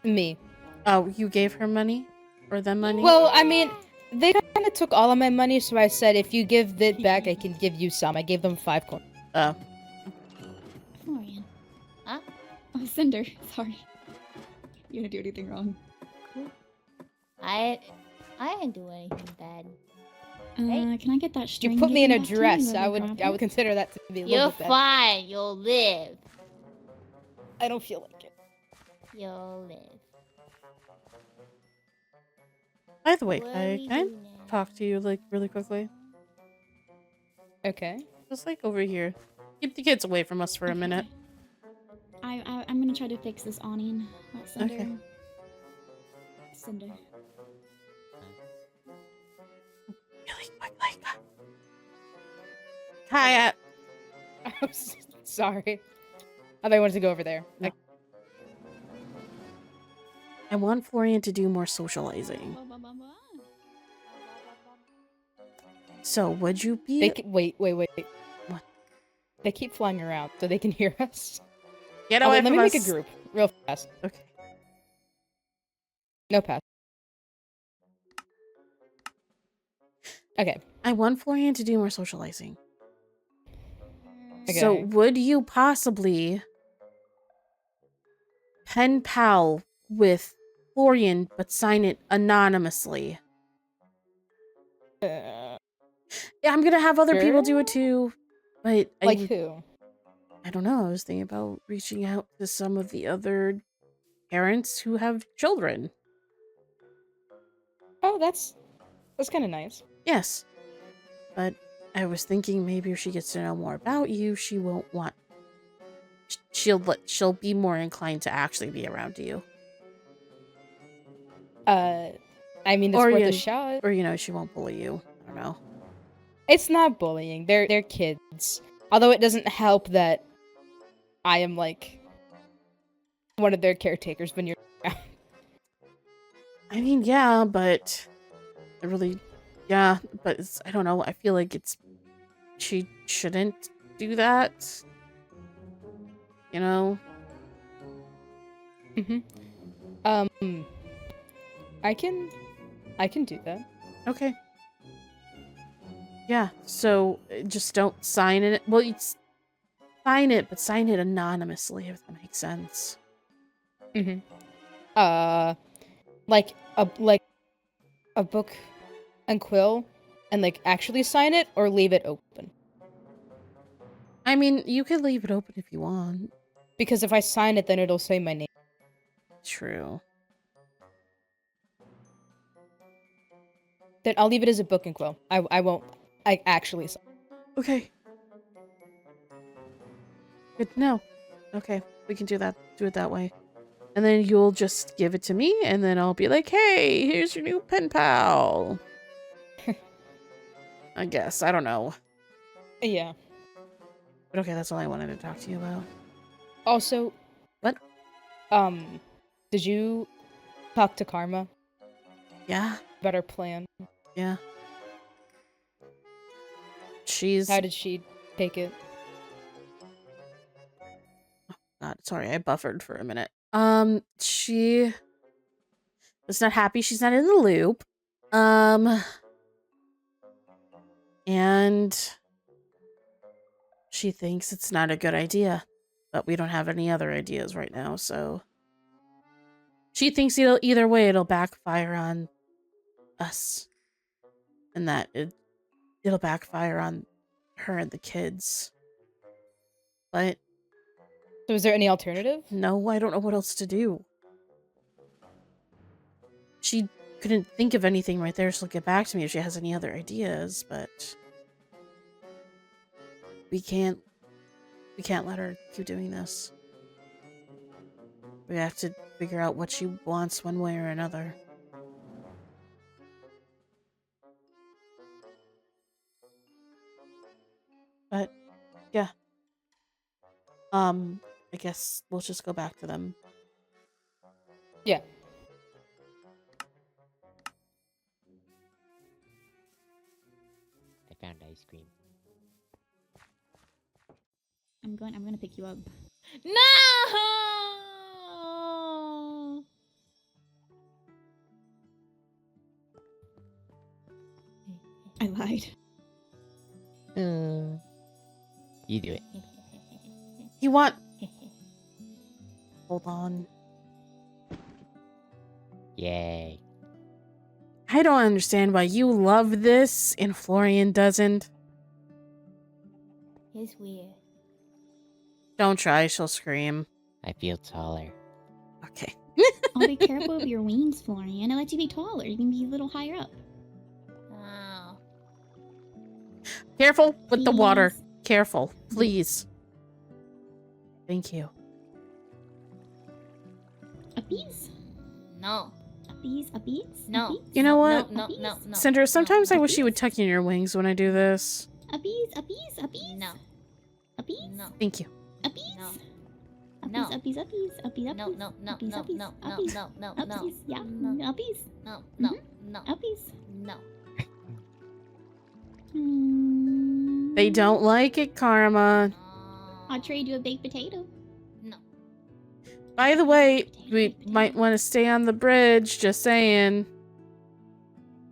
[SPEAKER 4] Me.
[SPEAKER 2] Oh, you gave her money? Or them money?
[SPEAKER 4] Well, I mean, they kind of took all of my money, so I said, if you give it back, I can give you some. I gave them 5 coins.
[SPEAKER 2] Oh.
[SPEAKER 8] Florian.
[SPEAKER 6] Huh?
[SPEAKER 8] Oh, Cinder. Sorry. You didn't do anything wrong.
[SPEAKER 6] I didn't do anything bad.
[SPEAKER 8] Can I get that string?
[SPEAKER 4] You put me in a
[SPEAKER 8] given back to you?
[SPEAKER 4] dress.
[SPEAKER 8] Whoever
[SPEAKER 4] I would
[SPEAKER 8] dropped it?
[SPEAKER 4] consider that to be a
[SPEAKER 6] You're
[SPEAKER 4] little bit bad.
[SPEAKER 6] fine. You'll live.
[SPEAKER 4] I don't feel like it.
[SPEAKER 6] You'll live.
[SPEAKER 2] By the way,
[SPEAKER 6] What
[SPEAKER 2] can I
[SPEAKER 6] do we do now?
[SPEAKER 2] talk to you like really quickly?
[SPEAKER 4] Okay.
[SPEAKER 2] Just like over here. Keep the kids away from us for a
[SPEAKER 8] Okay.
[SPEAKER 2] minute.
[SPEAKER 8] I'm gonna try to fix this awning. That's Cinder.
[SPEAKER 2] Okay.
[SPEAKER 8] Cinder.
[SPEAKER 2] Really quickly. Kaya.
[SPEAKER 4] I'm sorry. I thought I wanted to go over there.
[SPEAKER 2] No. I want Florian to do more socializing. So, would you be...
[SPEAKER 4] Wait.
[SPEAKER 2] What?
[SPEAKER 4] They keep flying around, so they can hear us.
[SPEAKER 2] Get
[SPEAKER 4] Oh,
[SPEAKER 2] away
[SPEAKER 4] wait, let
[SPEAKER 2] from
[SPEAKER 4] me
[SPEAKER 2] us.
[SPEAKER 4] make a group real fast.
[SPEAKER 2] Okay.
[SPEAKER 4] No pass. Okay.
[SPEAKER 2] I want Florian to do more socializing.
[SPEAKER 4] Okay.
[SPEAKER 2] So, would you possibly pen pal with Florian, but sign it anonymously? Yeah, I'm gonna have other people do it too, but
[SPEAKER 4] Like who?
[SPEAKER 2] I don't know. I was thinking about reaching out to some of the other parents who have children.
[SPEAKER 4] Oh, that's kind of nice.
[SPEAKER 2] Yes, but I was thinking maybe if she gets to know more about you, she won't want. She'll be more inclined to actually be around you.
[SPEAKER 4] I mean, it's
[SPEAKER 2] Or
[SPEAKER 4] worth
[SPEAKER 2] you-
[SPEAKER 4] a shot.
[SPEAKER 2] Or she won't bully you. I don't know.
[SPEAKER 4] It's not bullying. They're kids. Although it doesn't help that I am like one of their caretakers when you're around.
[SPEAKER 2] I mean, yeah, but I really, yeah, but I don't know. I feel like she shouldn't do that. You know?
[SPEAKER 4] I can do that.
[SPEAKER 2] Okay. Yeah, so just don't sign it. Well, sign it, but sign it anonymously, if that makes sense.
[SPEAKER 4] Like a book and quill, and like actually sign it or leave it open.
[SPEAKER 2] I mean, you could leave it open if you want.
[SPEAKER 4] Because if I sign it, then it'll say my name.
[SPEAKER 2] True.
[SPEAKER 4] Then I'll leave it as a book and quill. I won't. I actually sign.
[SPEAKER 2] Okay. Good to know. Okay, we can do that. Do it that way. And then you'll just give it to me, and then I'll be like, hey, here's your new pen pal. I guess. I don't know.
[SPEAKER 4] Yeah.
[SPEAKER 2] But okay, that's all I wanted to talk to you about.
[SPEAKER 4] Also,
[SPEAKER 2] What?
[SPEAKER 4] Did you talk to Karma
[SPEAKER 2] Yeah,
[SPEAKER 4] about our plan?
[SPEAKER 2] yeah. She's...
[SPEAKER 4] How did she take it?
[SPEAKER 2] God, sorry, I buffered for a minute. She was not happy. She's not in the loop. And she thinks it's not a good idea, but we don't have any other ideas right now, so she thinks either way it'll backfire on us, and that it'll backfire on her and the kids. But
[SPEAKER 4] So, is there any alternative?
[SPEAKER 2] no, I don't know what else to do. She couldn't think of anything right there. She'll get back to me if she has any other ideas, but we can't We can't let her keep doing this. We have to figure out what she wants one way or another. But, yeah. I guess we'll just go back to them.
[SPEAKER 4] Yeah.
[SPEAKER 5] I found ice cream.
[SPEAKER 8] I'm gonna pick you up.
[SPEAKER 6] No!
[SPEAKER 8] I lied.
[SPEAKER 5] You do it.
[SPEAKER 2] You want... Hold on.
[SPEAKER 5] Yay.
[SPEAKER 2] I don't understand why you love this and Florian doesn't.
[SPEAKER 6] It's weird.
[SPEAKER 2] Don't try, she'll scream.
[SPEAKER 5] I feel taller.
[SPEAKER 2] Okay.
[SPEAKER 8] I'll be careful of your wings, Florian. I'll let you be taller. You can be a little higher up.
[SPEAKER 6] Oh.
[SPEAKER 2] Careful with the water.
[SPEAKER 8] Please.
[SPEAKER 2] Careful, please. Thank you.
[SPEAKER 8] Uppies?
[SPEAKER 6] No.
[SPEAKER 8] Uppies? Uppies?
[SPEAKER 6] No.
[SPEAKER 8] Uppies?
[SPEAKER 2] You know what?
[SPEAKER 6] No, no.
[SPEAKER 2] Cinder, sometimes I
[SPEAKER 6] no.
[SPEAKER 2] wish you would tuck in your wings when I do this.
[SPEAKER 8] Uppies? Uppies? Uppies?
[SPEAKER 6] No.
[SPEAKER 8] Uppies?
[SPEAKER 6] No.
[SPEAKER 2] Thank you.
[SPEAKER 8] Uppies?
[SPEAKER 6] No.
[SPEAKER 8] Uppies,
[SPEAKER 6] No.
[SPEAKER 8] uppies, uppies, uppies,
[SPEAKER 6] No,
[SPEAKER 8] uppies.
[SPEAKER 6] no, no,
[SPEAKER 8] uppies,
[SPEAKER 6] no,
[SPEAKER 8] uppies,
[SPEAKER 6] no, no,
[SPEAKER 8] uppies,
[SPEAKER 6] no, no, no,
[SPEAKER 8] uppies, yeah,
[SPEAKER 6] no.
[SPEAKER 8] uppies,
[SPEAKER 6] No, no, no,
[SPEAKER 8] uppies.
[SPEAKER 6] no.
[SPEAKER 2] They don't like it, Karma.
[SPEAKER 8] I'll trade you a baked potato.
[SPEAKER 6] No.
[SPEAKER 2] By the way, we might want to stay on the bridge, just saying.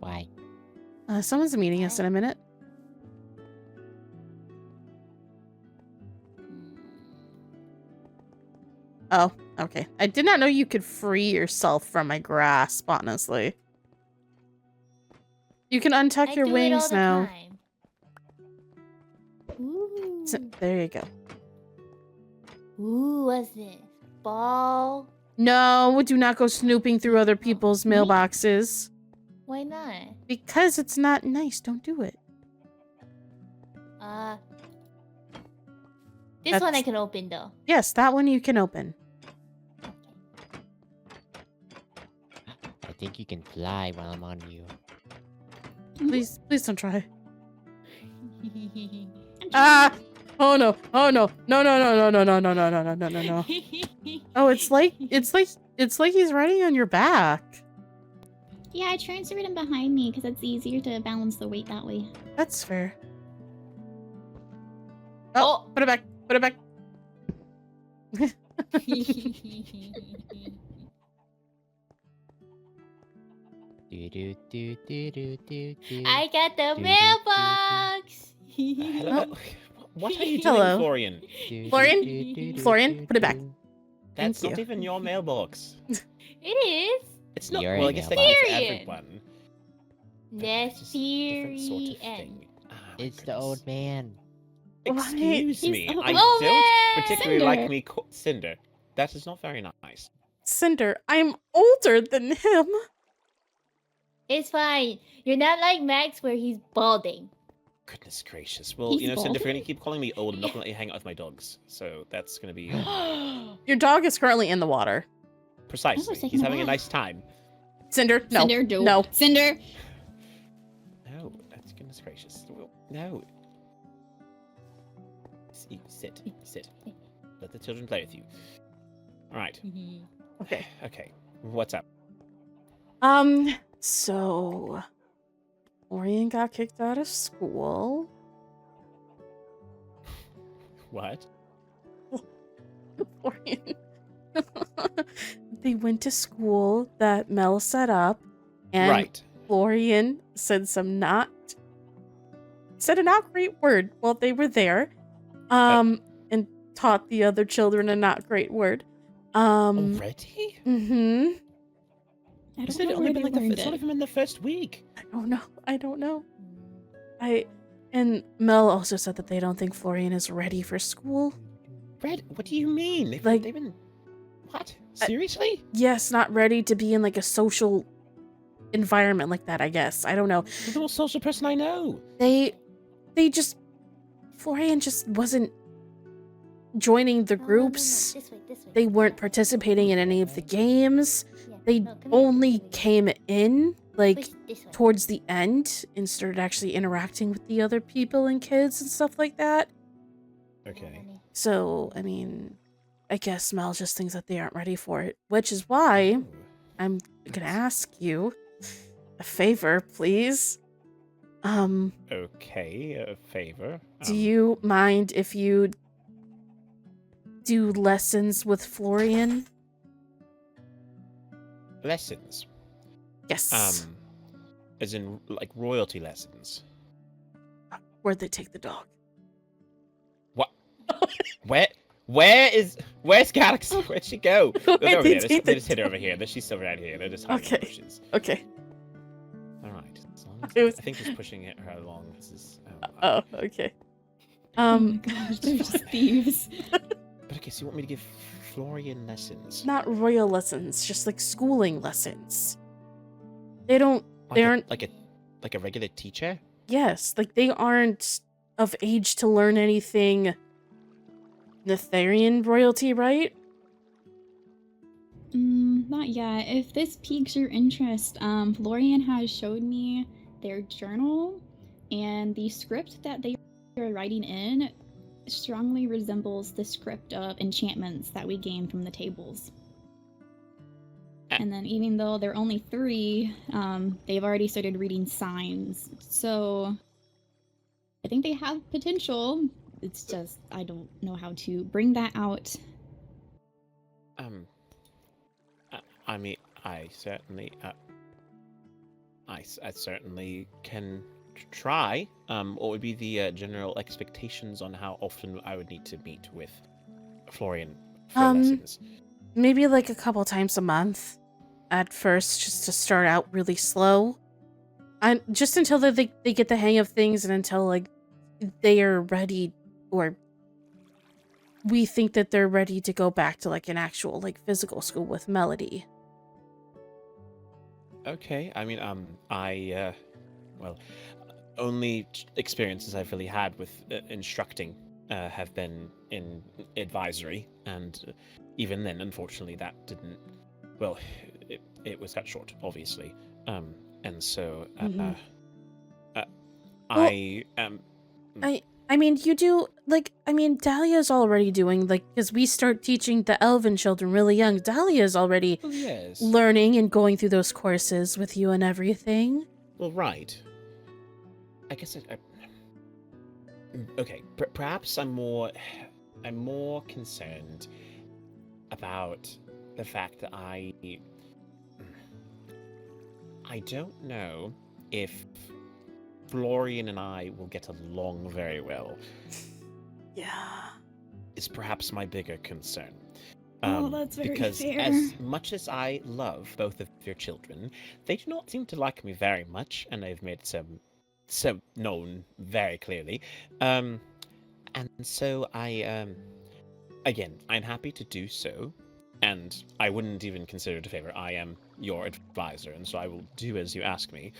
[SPEAKER 5] Why?
[SPEAKER 2] Someone's meeting us in a minute. Oh, okay. I did not know you could free yourself from my grasp, honestly. You can untuck
[SPEAKER 6] I
[SPEAKER 2] your
[SPEAKER 6] do it all
[SPEAKER 2] wings
[SPEAKER 6] the
[SPEAKER 2] now.
[SPEAKER 6] time. Ooh.
[SPEAKER 2] So, there you go.
[SPEAKER 6] Ooh, what's this? Ball?
[SPEAKER 2] No, do not go snooping through other people's mailboxes.
[SPEAKER 6] Why not?
[SPEAKER 2] Because it's not nice. Don't do it.
[SPEAKER 6] This one I
[SPEAKER 2] That's-
[SPEAKER 6] can open though.
[SPEAKER 2] Yes, that one you can open.
[SPEAKER 5] I think you can fly while I'm on you.
[SPEAKER 2] Please don't try. Ah! Oh no! Oh no! No! No! No! No! No! No! No! No! No! No! No! No! Oh, it's like he's riding on your back.
[SPEAKER 8] Yeah, I transferred him behind me because it's easier to balance the weight that way.
[SPEAKER 2] That's fair. Oh, put it back. Put it back.
[SPEAKER 6] I got the mailbox.
[SPEAKER 9] Hello? What are you doing,
[SPEAKER 2] Hello.
[SPEAKER 9] Florian?
[SPEAKER 2] Florian, put it back.
[SPEAKER 9] That's
[SPEAKER 2] Thank
[SPEAKER 9] not
[SPEAKER 2] you.
[SPEAKER 9] even your mailbox.
[SPEAKER 6] It is.
[SPEAKER 9] It's not.
[SPEAKER 5] Your
[SPEAKER 9] Well, I guess they give it to
[SPEAKER 6] Period.
[SPEAKER 9] everyone.
[SPEAKER 6] That's
[SPEAKER 9] It's just a different sort of
[SPEAKER 6] period.
[SPEAKER 9] thing. Ah, my
[SPEAKER 5] It's the
[SPEAKER 9] goodness.
[SPEAKER 5] old man.
[SPEAKER 9] Excuse
[SPEAKER 8] He's
[SPEAKER 9] me.
[SPEAKER 8] old.
[SPEAKER 9] I
[SPEAKER 6] Oh,
[SPEAKER 9] don't
[SPEAKER 6] man!
[SPEAKER 9] particularly
[SPEAKER 8] Cinder.
[SPEAKER 9] like me. Cinder. That is not very nice.
[SPEAKER 2] Cinder, I'm older than him.
[SPEAKER 6] It's fine. You're not like Max where he's balding.
[SPEAKER 9] Goodness gracious. Well,
[SPEAKER 8] He's
[SPEAKER 9] you know, Cinder, if you're
[SPEAKER 8] bald?
[SPEAKER 9] gonna keep calling me old, I'm not gonna let you hang out with my dogs. So that's gonna be
[SPEAKER 2] Your dog is currently in the water.
[SPEAKER 9] precisely.
[SPEAKER 8] taking
[SPEAKER 9] He's
[SPEAKER 8] a
[SPEAKER 9] having a
[SPEAKER 8] bath.
[SPEAKER 9] nice time.
[SPEAKER 2] Cinder, no.
[SPEAKER 8] Cinder, do.
[SPEAKER 2] No.
[SPEAKER 8] Cinder.
[SPEAKER 9] No, that's goodness gracious. No. Sit. Let the children play with you. All right.
[SPEAKER 2] Okay.
[SPEAKER 9] Okay. What's up?
[SPEAKER 2] So Orion got kicked out of school.
[SPEAKER 9] What?
[SPEAKER 2] Orion. They went to school that Mel set up, and
[SPEAKER 9] Right.
[SPEAKER 2] Florian said a not great word while they were there, and taught the other children a not great word.
[SPEAKER 9] Already?
[SPEAKER 2] Mm-hmm.
[SPEAKER 8] I
[SPEAKER 9] It's
[SPEAKER 8] don't know
[SPEAKER 9] only
[SPEAKER 8] where
[SPEAKER 9] been
[SPEAKER 8] they
[SPEAKER 9] like
[SPEAKER 8] learned
[SPEAKER 9] it's not
[SPEAKER 8] it.
[SPEAKER 9] even in the first week.
[SPEAKER 2] I don't know. And Mel also said that they don't think Florian is ready for school.
[SPEAKER 9] Red, what do you mean? They've
[SPEAKER 2] Like-
[SPEAKER 9] been what? Seriously?
[SPEAKER 2] Yes, not ready to be in like a social environment like that, I guess. I don't know.
[SPEAKER 9] You're the most social person I know.
[SPEAKER 2] They just Florian just wasn't
[SPEAKER 1] joining the
[SPEAKER 6] No,
[SPEAKER 1] groups.
[SPEAKER 6] This way.
[SPEAKER 1] They weren't participating in any of the games.
[SPEAKER 6] Yeah,
[SPEAKER 1] They
[SPEAKER 6] no, come here.
[SPEAKER 1] only came in, like,
[SPEAKER 6] Push this way.
[SPEAKER 1] towards the end and started actually interacting with the other people and kids and stuff like that.
[SPEAKER 9] Okay.
[SPEAKER 1] So, I mean, I guess Mel just thinks that they aren't ready for it, which is why
[SPEAKER 9] Ooh.
[SPEAKER 1] I'm gonna ask you a favor, please.
[SPEAKER 9] Okay, a favor.
[SPEAKER 1] Do you mind if you do lessons with Florian?
[SPEAKER 9] Lessons?
[SPEAKER 1] Yes.
[SPEAKER 9] As in, like, royalty lessons?
[SPEAKER 1] Where'd they take the dog?
[SPEAKER 9] What? Where's Galaxy? Where'd she go? They're over
[SPEAKER 1] They
[SPEAKER 9] there.
[SPEAKER 1] take
[SPEAKER 9] They
[SPEAKER 1] the
[SPEAKER 9] just hit her over here. She's still right here. They're just hiding in the
[SPEAKER 1] Okay.
[SPEAKER 9] bushes.
[SPEAKER 1] Okay.
[SPEAKER 9] All right. As long as,
[SPEAKER 1] It was-
[SPEAKER 9] I think just pushing her along. This is.
[SPEAKER 1] Oh, okay.
[SPEAKER 8] Oh my gosh, they're just thieves.
[SPEAKER 9] But okay, so you want me to give Florian lessons?
[SPEAKER 1] Not royal lessons, just like schooling lessons. They don't.
[SPEAKER 9] Like
[SPEAKER 1] They
[SPEAKER 9] a-
[SPEAKER 1] aren't.
[SPEAKER 9] like a regular teacher?
[SPEAKER 1] Yes, like they aren't of age to learn anything. Netherian royalty, right?
[SPEAKER 8] Not yet. If this piques your interest, Florian has showed me their journal, and the script that they are writing in strongly resembles the script of enchantments that we gain from the tables. And then even though they're only 3, they've already started reading signs. So I think they have potential. It's just, I don't know how to bring that out.
[SPEAKER 9] I mean, I certainly, I certainly can try. What would be the general expectations on how often I would need to meet with Florian for lessons?
[SPEAKER 1] Maybe like a couple times a month at first, just to start out really slow. And just until they get the hang of things and until like they are ready, or we think that they're ready to go back to like an actual like physical school with Melody.
[SPEAKER 9] Okay, I mean, well, only experiences I've really had with instructing have been in advisory, and even then, unfortunately, that didn't. Well, it was cut short, obviously, and so I am.
[SPEAKER 1] I mean, you do, like, I mean, Dahlia's already doing, like, because we start teaching the Elven children really young. Dahlia's already
[SPEAKER 9] Oh, yes.
[SPEAKER 1] learning and going through those courses with you and everything.
[SPEAKER 9] Well, right. I guess okay. Perhaps I'm more concerned about the fact that I don't know if Florian and I will get along very well.
[SPEAKER 1] Yeah.
[SPEAKER 9] Is perhaps my bigger concern.
[SPEAKER 8] Oh, that's very
[SPEAKER 9] because
[SPEAKER 8] fair.
[SPEAKER 9] as much as I love both of your children, they do not seem to like me very much, and I've made so known very clearly. And so I again, I'm happy to do so, and I wouldn't even consider it a favor. I am your advisor, and so I will do as you ask me.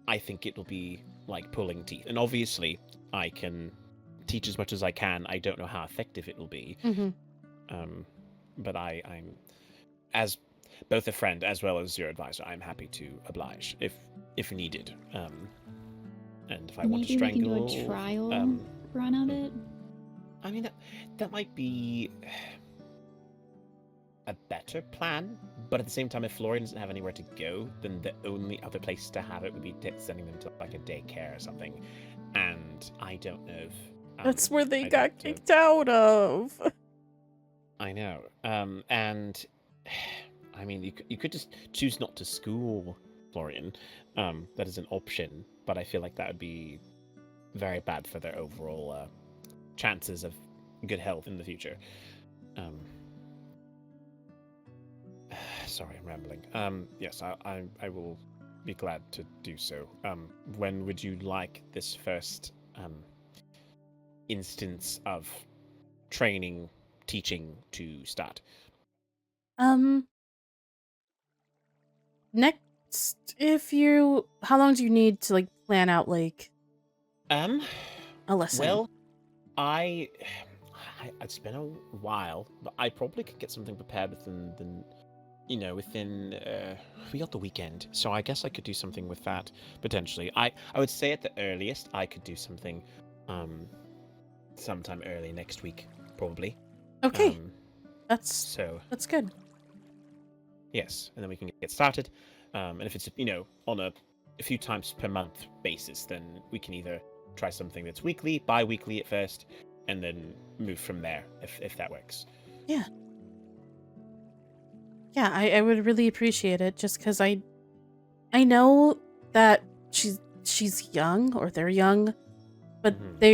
[SPEAKER 9] I think it'll be like pulling teeth. And obviously, I can teach as much as I can. I don't know how effective it will be.
[SPEAKER 1] Mm-hmm.
[SPEAKER 9] But I'm, as both a friend as well as your advisor, I'm happy to oblige if needed. And if I want to
[SPEAKER 8] Maybe we can
[SPEAKER 9] strangle,
[SPEAKER 8] do a trial run of it.
[SPEAKER 9] I mean, that might be a better plan, but at the same time, if Florian doesn't have anywhere to go, then the only other place to have it would be sending them to like a daycare or something. And I don't know if
[SPEAKER 1] That's where they
[SPEAKER 9] I'd
[SPEAKER 1] got
[SPEAKER 9] like to-
[SPEAKER 1] kicked out of.
[SPEAKER 9] I know. And I mean, you could just choose not to school Florian. That is an option, but I feel like that would be very bad for their overall chances of good health in the future. Sorry, I'm rambling. Yes, I will be glad to do so. When would you like this first instance of training, teaching to start?
[SPEAKER 1] Next, how long do you need to like plan out like
[SPEAKER 9] A
[SPEAKER 1] a lesson?
[SPEAKER 9] Well, It's been a while, but I probably could get something prepared within we got the weekend, so I guess I could do something with that potentially. I would say at the earliest I could do something sometime early next week, probably.
[SPEAKER 2] Okay. That's
[SPEAKER 9] So
[SPEAKER 2] good.
[SPEAKER 9] yes, and then we can get started. And if it's on a few times per month basis, then we can either try something that's weekly, bi-weekly at first, and then move from there if that works.
[SPEAKER 2] Yeah. Yeah, I would really appreciate it, just because I know that she's young, or they're young, but but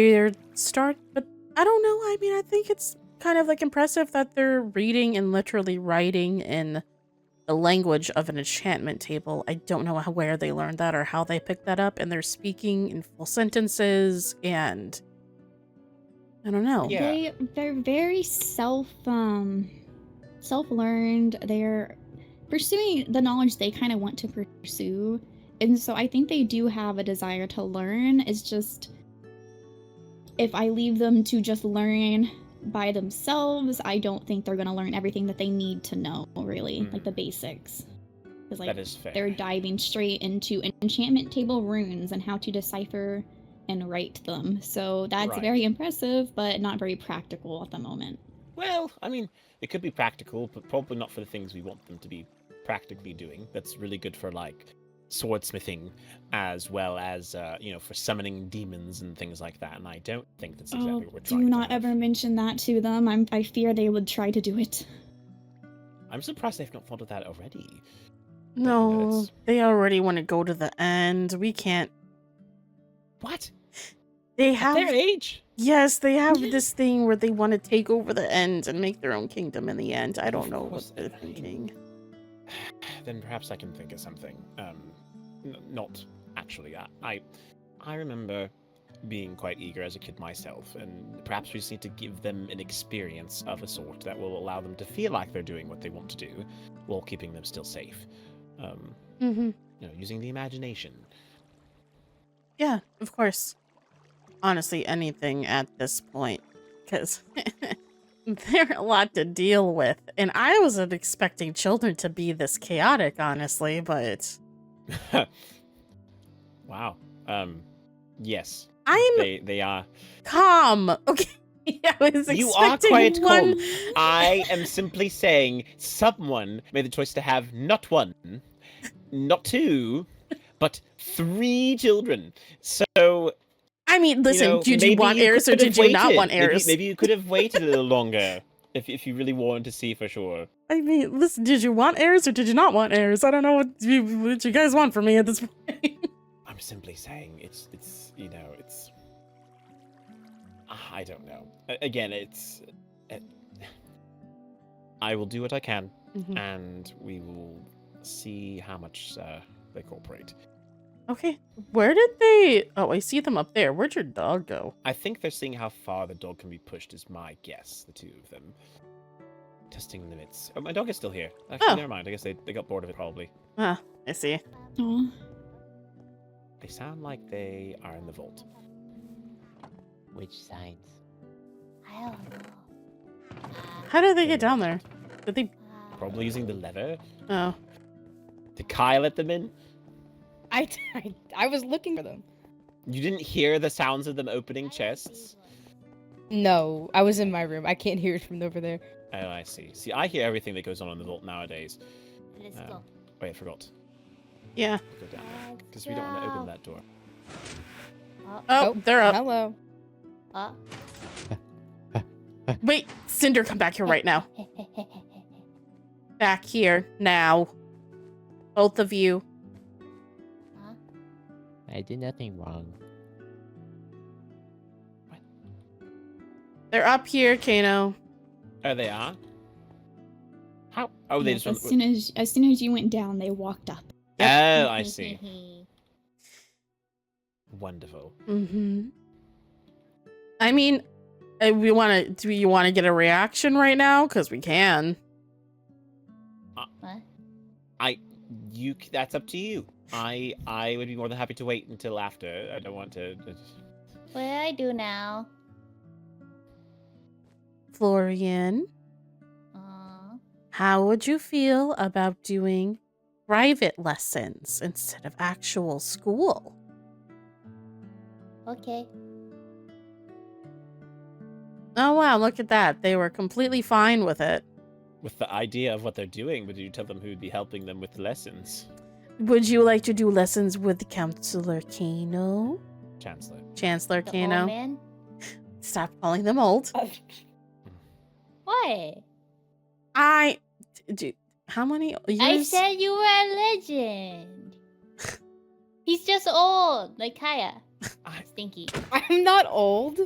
[SPEAKER 2] I don't know. I mean, I think it's kind of like impressive that they're reading and literally writing in the language of an enchantment table. I don't know where they learned that or how they picked that up, and they're speaking in full sentences, and I don't know.
[SPEAKER 9] Yeah.
[SPEAKER 8] They're very self-learned. They're pursuing the knowledge they kind of want to pursue, and so I think they do have a desire to learn. It's just, if I leave them to just learn by themselves, I don't think they're going to learn everything that they need to know, really, like the basics. Because
[SPEAKER 9] That is fair.
[SPEAKER 8] they're diving straight into enchantment table runes and how to decipher and write them. So that's
[SPEAKER 9] Right.
[SPEAKER 8] very impressive, but not very practical at the moment.
[SPEAKER 9] Well, I mean, it could be practical, but probably not for the things we want them to be practically doing. That's really good for swordsmithing, as well as for summoning demons and things like that. And I don't think that's exactly what we're trying
[SPEAKER 8] Do
[SPEAKER 9] to
[SPEAKER 8] not
[SPEAKER 9] have.
[SPEAKER 8] ever mention that to them. I fear they would try to do it.
[SPEAKER 9] I'm surprised they've not thought of that already.
[SPEAKER 2] No, they already want to go to the end. We can't.
[SPEAKER 9] What?
[SPEAKER 2] They
[SPEAKER 9] At
[SPEAKER 2] have
[SPEAKER 9] their age?
[SPEAKER 2] Yes, they have this thing where they want to take over the end and make their own kingdom in the end. I don't
[SPEAKER 9] Of
[SPEAKER 2] know
[SPEAKER 9] course
[SPEAKER 2] what they're
[SPEAKER 9] they-
[SPEAKER 2] thinking.
[SPEAKER 9] Then perhaps I can think of something. Not actually. I remember being quite eager as a kid myself, and perhaps we just need to give them an experience of a sort that will allow them to feel like they're doing what they want to do, while keeping them still safe. Using the imagination.
[SPEAKER 2] Yeah, of course. Honestly, anything at this point, because they're a lot to deal with, and I wasn't expecting children to be this chaotic, honestly, but
[SPEAKER 9] Wow. Yes.
[SPEAKER 2] I'm
[SPEAKER 9] They are.
[SPEAKER 2] calm. Okay, I was expecting
[SPEAKER 9] You are quite
[SPEAKER 2] one.
[SPEAKER 9] calm. I am simply saying someone made the choice to have not one, not two, but 3 children. So,
[SPEAKER 2] I mean, listen, did you
[SPEAKER 9] maybe
[SPEAKER 2] want heirs or
[SPEAKER 9] could have
[SPEAKER 2] did you not
[SPEAKER 9] waited.
[SPEAKER 2] want heirs?
[SPEAKER 9] Maybe you could have waited a little longer if you really wanted to see for sure.
[SPEAKER 2] I mean, listen, did you want heirs or did you not want heirs? I don't know what you guys want from me at this point.
[SPEAKER 9] I'm simply saying it's I don't know. Again, I will do what I can, and we will see how much they cooperate.
[SPEAKER 2] Okay, where did they... Oh, I see them up there. Where'd your dog go?
[SPEAKER 9] I think they're seeing how far the dog can be pushed is my guess, the 2 of them. Testing limits. Oh, my dog is still here. Actually, never mind. I guess they got bored of it, probably.
[SPEAKER 2] Ah, I see.
[SPEAKER 8] Aw.
[SPEAKER 9] They sound like they are in the vault.
[SPEAKER 5] Which signs?
[SPEAKER 6] I don't know.
[SPEAKER 2] How did they get down there? Did they...
[SPEAKER 9] Probably using the lever.
[SPEAKER 2] Oh.
[SPEAKER 9] Did Kai let them in?
[SPEAKER 4] I was looking for them.
[SPEAKER 9] You didn't hear the sounds of them opening chests?
[SPEAKER 4] No, I was in my room. I can't hear it from over there.
[SPEAKER 9] Oh, I see. See, I hear everything that goes on in the vault nowadays.
[SPEAKER 6] Let's go.
[SPEAKER 9] Wait, I forgot.
[SPEAKER 2] Yeah.
[SPEAKER 9] Go down there. Because we don't want to open that door.
[SPEAKER 2] Oh, they're up.
[SPEAKER 4] Hello.
[SPEAKER 2] Wait, Cinder, come back here right now. Back here, now. Both of you.
[SPEAKER 5] I did nothing wrong.
[SPEAKER 2] They're up here, Kano.
[SPEAKER 9] Oh, they are? How? Oh, they
[SPEAKER 8] Yes,
[SPEAKER 9] just...
[SPEAKER 8] as soon as you went down, they walked up.
[SPEAKER 9] Oh, I see. Wonderful.
[SPEAKER 2] I mean, do you want to get a reaction right now? Because we can.
[SPEAKER 6] What?
[SPEAKER 9] That's up to you. I would be more than happy to wait until after. I don't want to...
[SPEAKER 6] What do I do now?
[SPEAKER 1] Florian,
[SPEAKER 6] Uh,
[SPEAKER 1] how would you feel about doing private lessons instead of actual school?
[SPEAKER 6] okay.
[SPEAKER 1] Oh, wow, look at that. They were completely fine with it.
[SPEAKER 9] With the idea of what they're doing, would you tell them who'd be helping them with the lessons?
[SPEAKER 1] Would you like to do lessons with Counselor Kano?
[SPEAKER 9] Chancellor.
[SPEAKER 1] Chancellor
[SPEAKER 6] The old
[SPEAKER 1] Kano?
[SPEAKER 6] man?
[SPEAKER 1] Stop calling them old.
[SPEAKER 6] What?
[SPEAKER 1] How many years?
[SPEAKER 6] I said you were a legend. He's just old, like Kaya. Stinky.
[SPEAKER 4] I'm not old.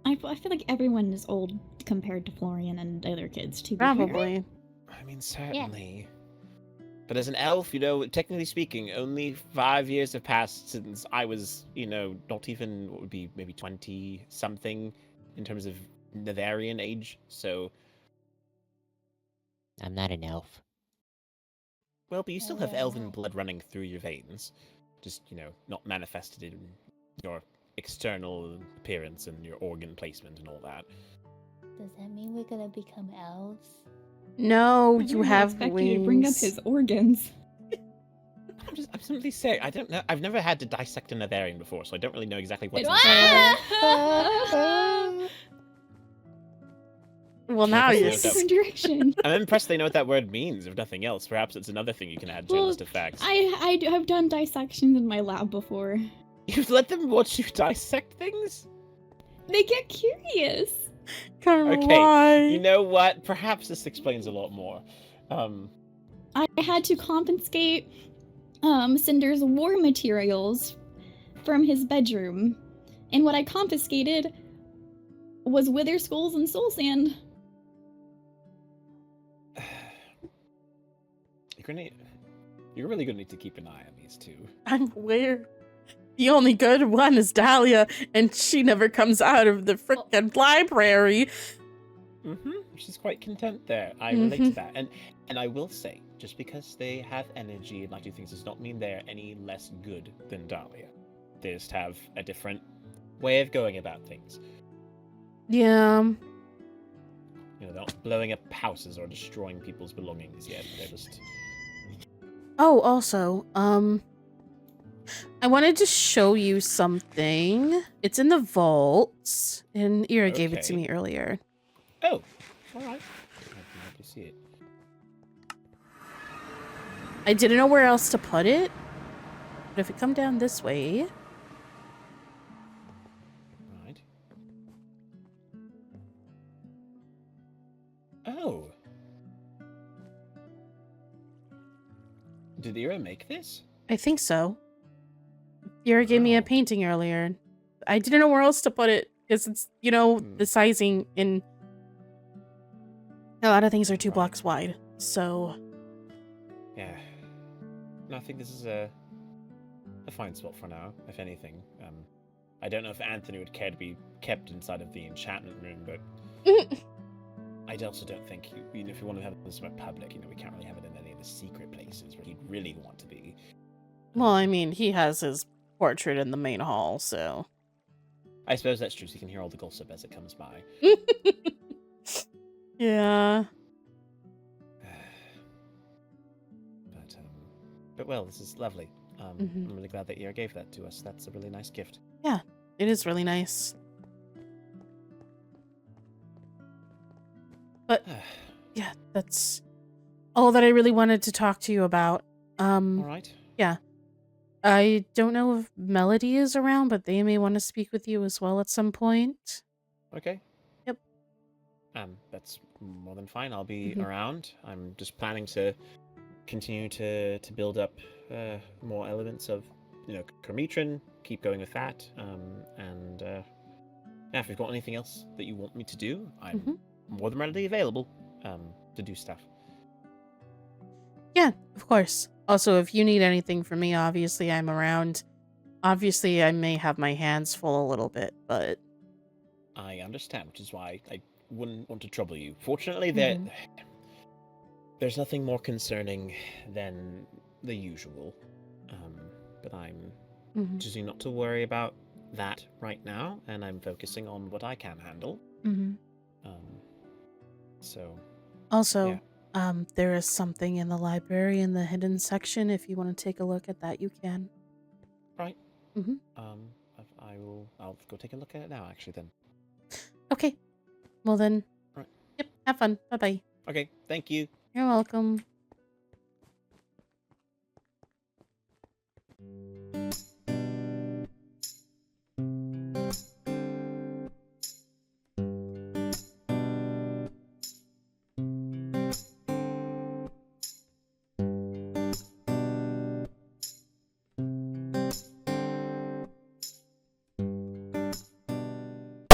[SPEAKER 8] I feel like everyone is old compared to Florian and other kids, to be fair.
[SPEAKER 1] Probably.
[SPEAKER 9] I mean, certainly. But as an elf, technically speaking, only 5 years have passed since I was, not even, what would be, maybe 20-something in terms of Netherian age, so...
[SPEAKER 5] I'm not an elf.
[SPEAKER 9] Well, but you still have elven blood running through your veins. Just, not manifested in your external appearance and your organ placement and all that.
[SPEAKER 6] Does that mean we're gonna become elves?
[SPEAKER 1] No,
[SPEAKER 8] I
[SPEAKER 1] you
[SPEAKER 8] didn't
[SPEAKER 1] have
[SPEAKER 8] expect
[SPEAKER 1] wings.
[SPEAKER 8] you to bring up his organs.
[SPEAKER 9] I'm simply saying, I don't know. I've never had to dissect a Netherian before, so I don't really know exactly what's
[SPEAKER 6] Ah!
[SPEAKER 1] Well, now
[SPEAKER 9] Okay,
[SPEAKER 1] you're...
[SPEAKER 9] so-
[SPEAKER 8] Different direction.
[SPEAKER 9] I'm impressed they know what that word means, if nothing else. Perhaps it's another thing you can add to your
[SPEAKER 8] Well,
[SPEAKER 9] list of facts.
[SPEAKER 8] I've done dissections in my lab before.
[SPEAKER 9] You've let them watch you dissect things?
[SPEAKER 8] They get curious.
[SPEAKER 1] Karma,
[SPEAKER 9] Okay,
[SPEAKER 1] why?
[SPEAKER 9] you know what? Perhaps this explains a lot more.
[SPEAKER 8] I had to confiscate Cinder's war materials from his bedroom, and what I confiscated was wither skulls and soul sand.
[SPEAKER 9] You're really gonna need to keep an eye on these two.
[SPEAKER 1] I'm aware. The only good one is Dahlia, and she never comes out of the frickin' library.
[SPEAKER 9] She's quite content there. I relate to that. And I will say, just because they have energy and like to do things does not mean they're any less good than Dahlia. They just have a different way of going about things.
[SPEAKER 1] Yeah.
[SPEAKER 9] They're not blowing up houses or destroying people's belongings yet. They're just...
[SPEAKER 1] Oh, also, I wanted to show you something. It's in the vault, and Ira gave it to
[SPEAKER 9] Okay.
[SPEAKER 1] me earlier.
[SPEAKER 9] Oh, alright. I can help you see it.
[SPEAKER 1] I didn't know where else to put it, but if we come down this way...
[SPEAKER 9] Right. Oh. Did Ira make this?
[SPEAKER 1] I think so. Ira gave me a
[SPEAKER 9] Wow.
[SPEAKER 1] painting earlier. I didn't know where else to put it, because it's, the sizing in... A lot of things are 2 blocks wide, so...
[SPEAKER 9] Yeah. No, I think this is a fine spot for now, if anything. I don't know if Anthony would care to be kept inside of the enchantment room, but I also don't think, if you want to have this more public, we can't really have it in any of the secret places where he'd really want to be.
[SPEAKER 1] Well, I mean, he has his portrait in the main hall, so...
[SPEAKER 9] I suppose that's true, so you can hear all the gossip as it comes by.
[SPEAKER 1] Yeah.
[SPEAKER 9] But well, this is lovely. I'm really glad that Ira gave that to us. That's a really nice gift.
[SPEAKER 1] Yeah, it is really nice. But, yeah, that's all that I really wanted to talk to you about.
[SPEAKER 9] All right.
[SPEAKER 1] Yeah. I don't know if Melody is around, but they may want to speak with you as well at some point.
[SPEAKER 9] Okay.
[SPEAKER 1] Yep.
[SPEAKER 9] That's more than fine. I'll be around. I'm just planning to continue to build up more elements of, Kermitran, keep going with that. If you've got anything else that you want me to do, I'm more than readily available to do stuff.
[SPEAKER 1] Yeah, of course. Also, if you need anything from me, obviously I'm around. Obviously, I may have my hands full a little bit, but...
[SPEAKER 9] I understand, which is why I wouldn't want to trouble you. Fortunately, there's nothing more concerning than the usual. But I'm choosing not to worry about that right now, and I'm focusing on what I can handle. So
[SPEAKER 2] Also,
[SPEAKER 9] yeah.
[SPEAKER 2] there is something in the library in the hidden section. If you want to take a look at that, you can.
[SPEAKER 9] Right.
[SPEAKER 2] Mm-hmm.
[SPEAKER 9] I'll go take a look at it now. Actually, then.
[SPEAKER 2] Okay. Well then.
[SPEAKER 9] Right.
[SPEAKER 2] Yep. Have fun. Bye bye.
[SPEAKER 9] Okay. Thank you.
[SPEAKER 2] You're welcome.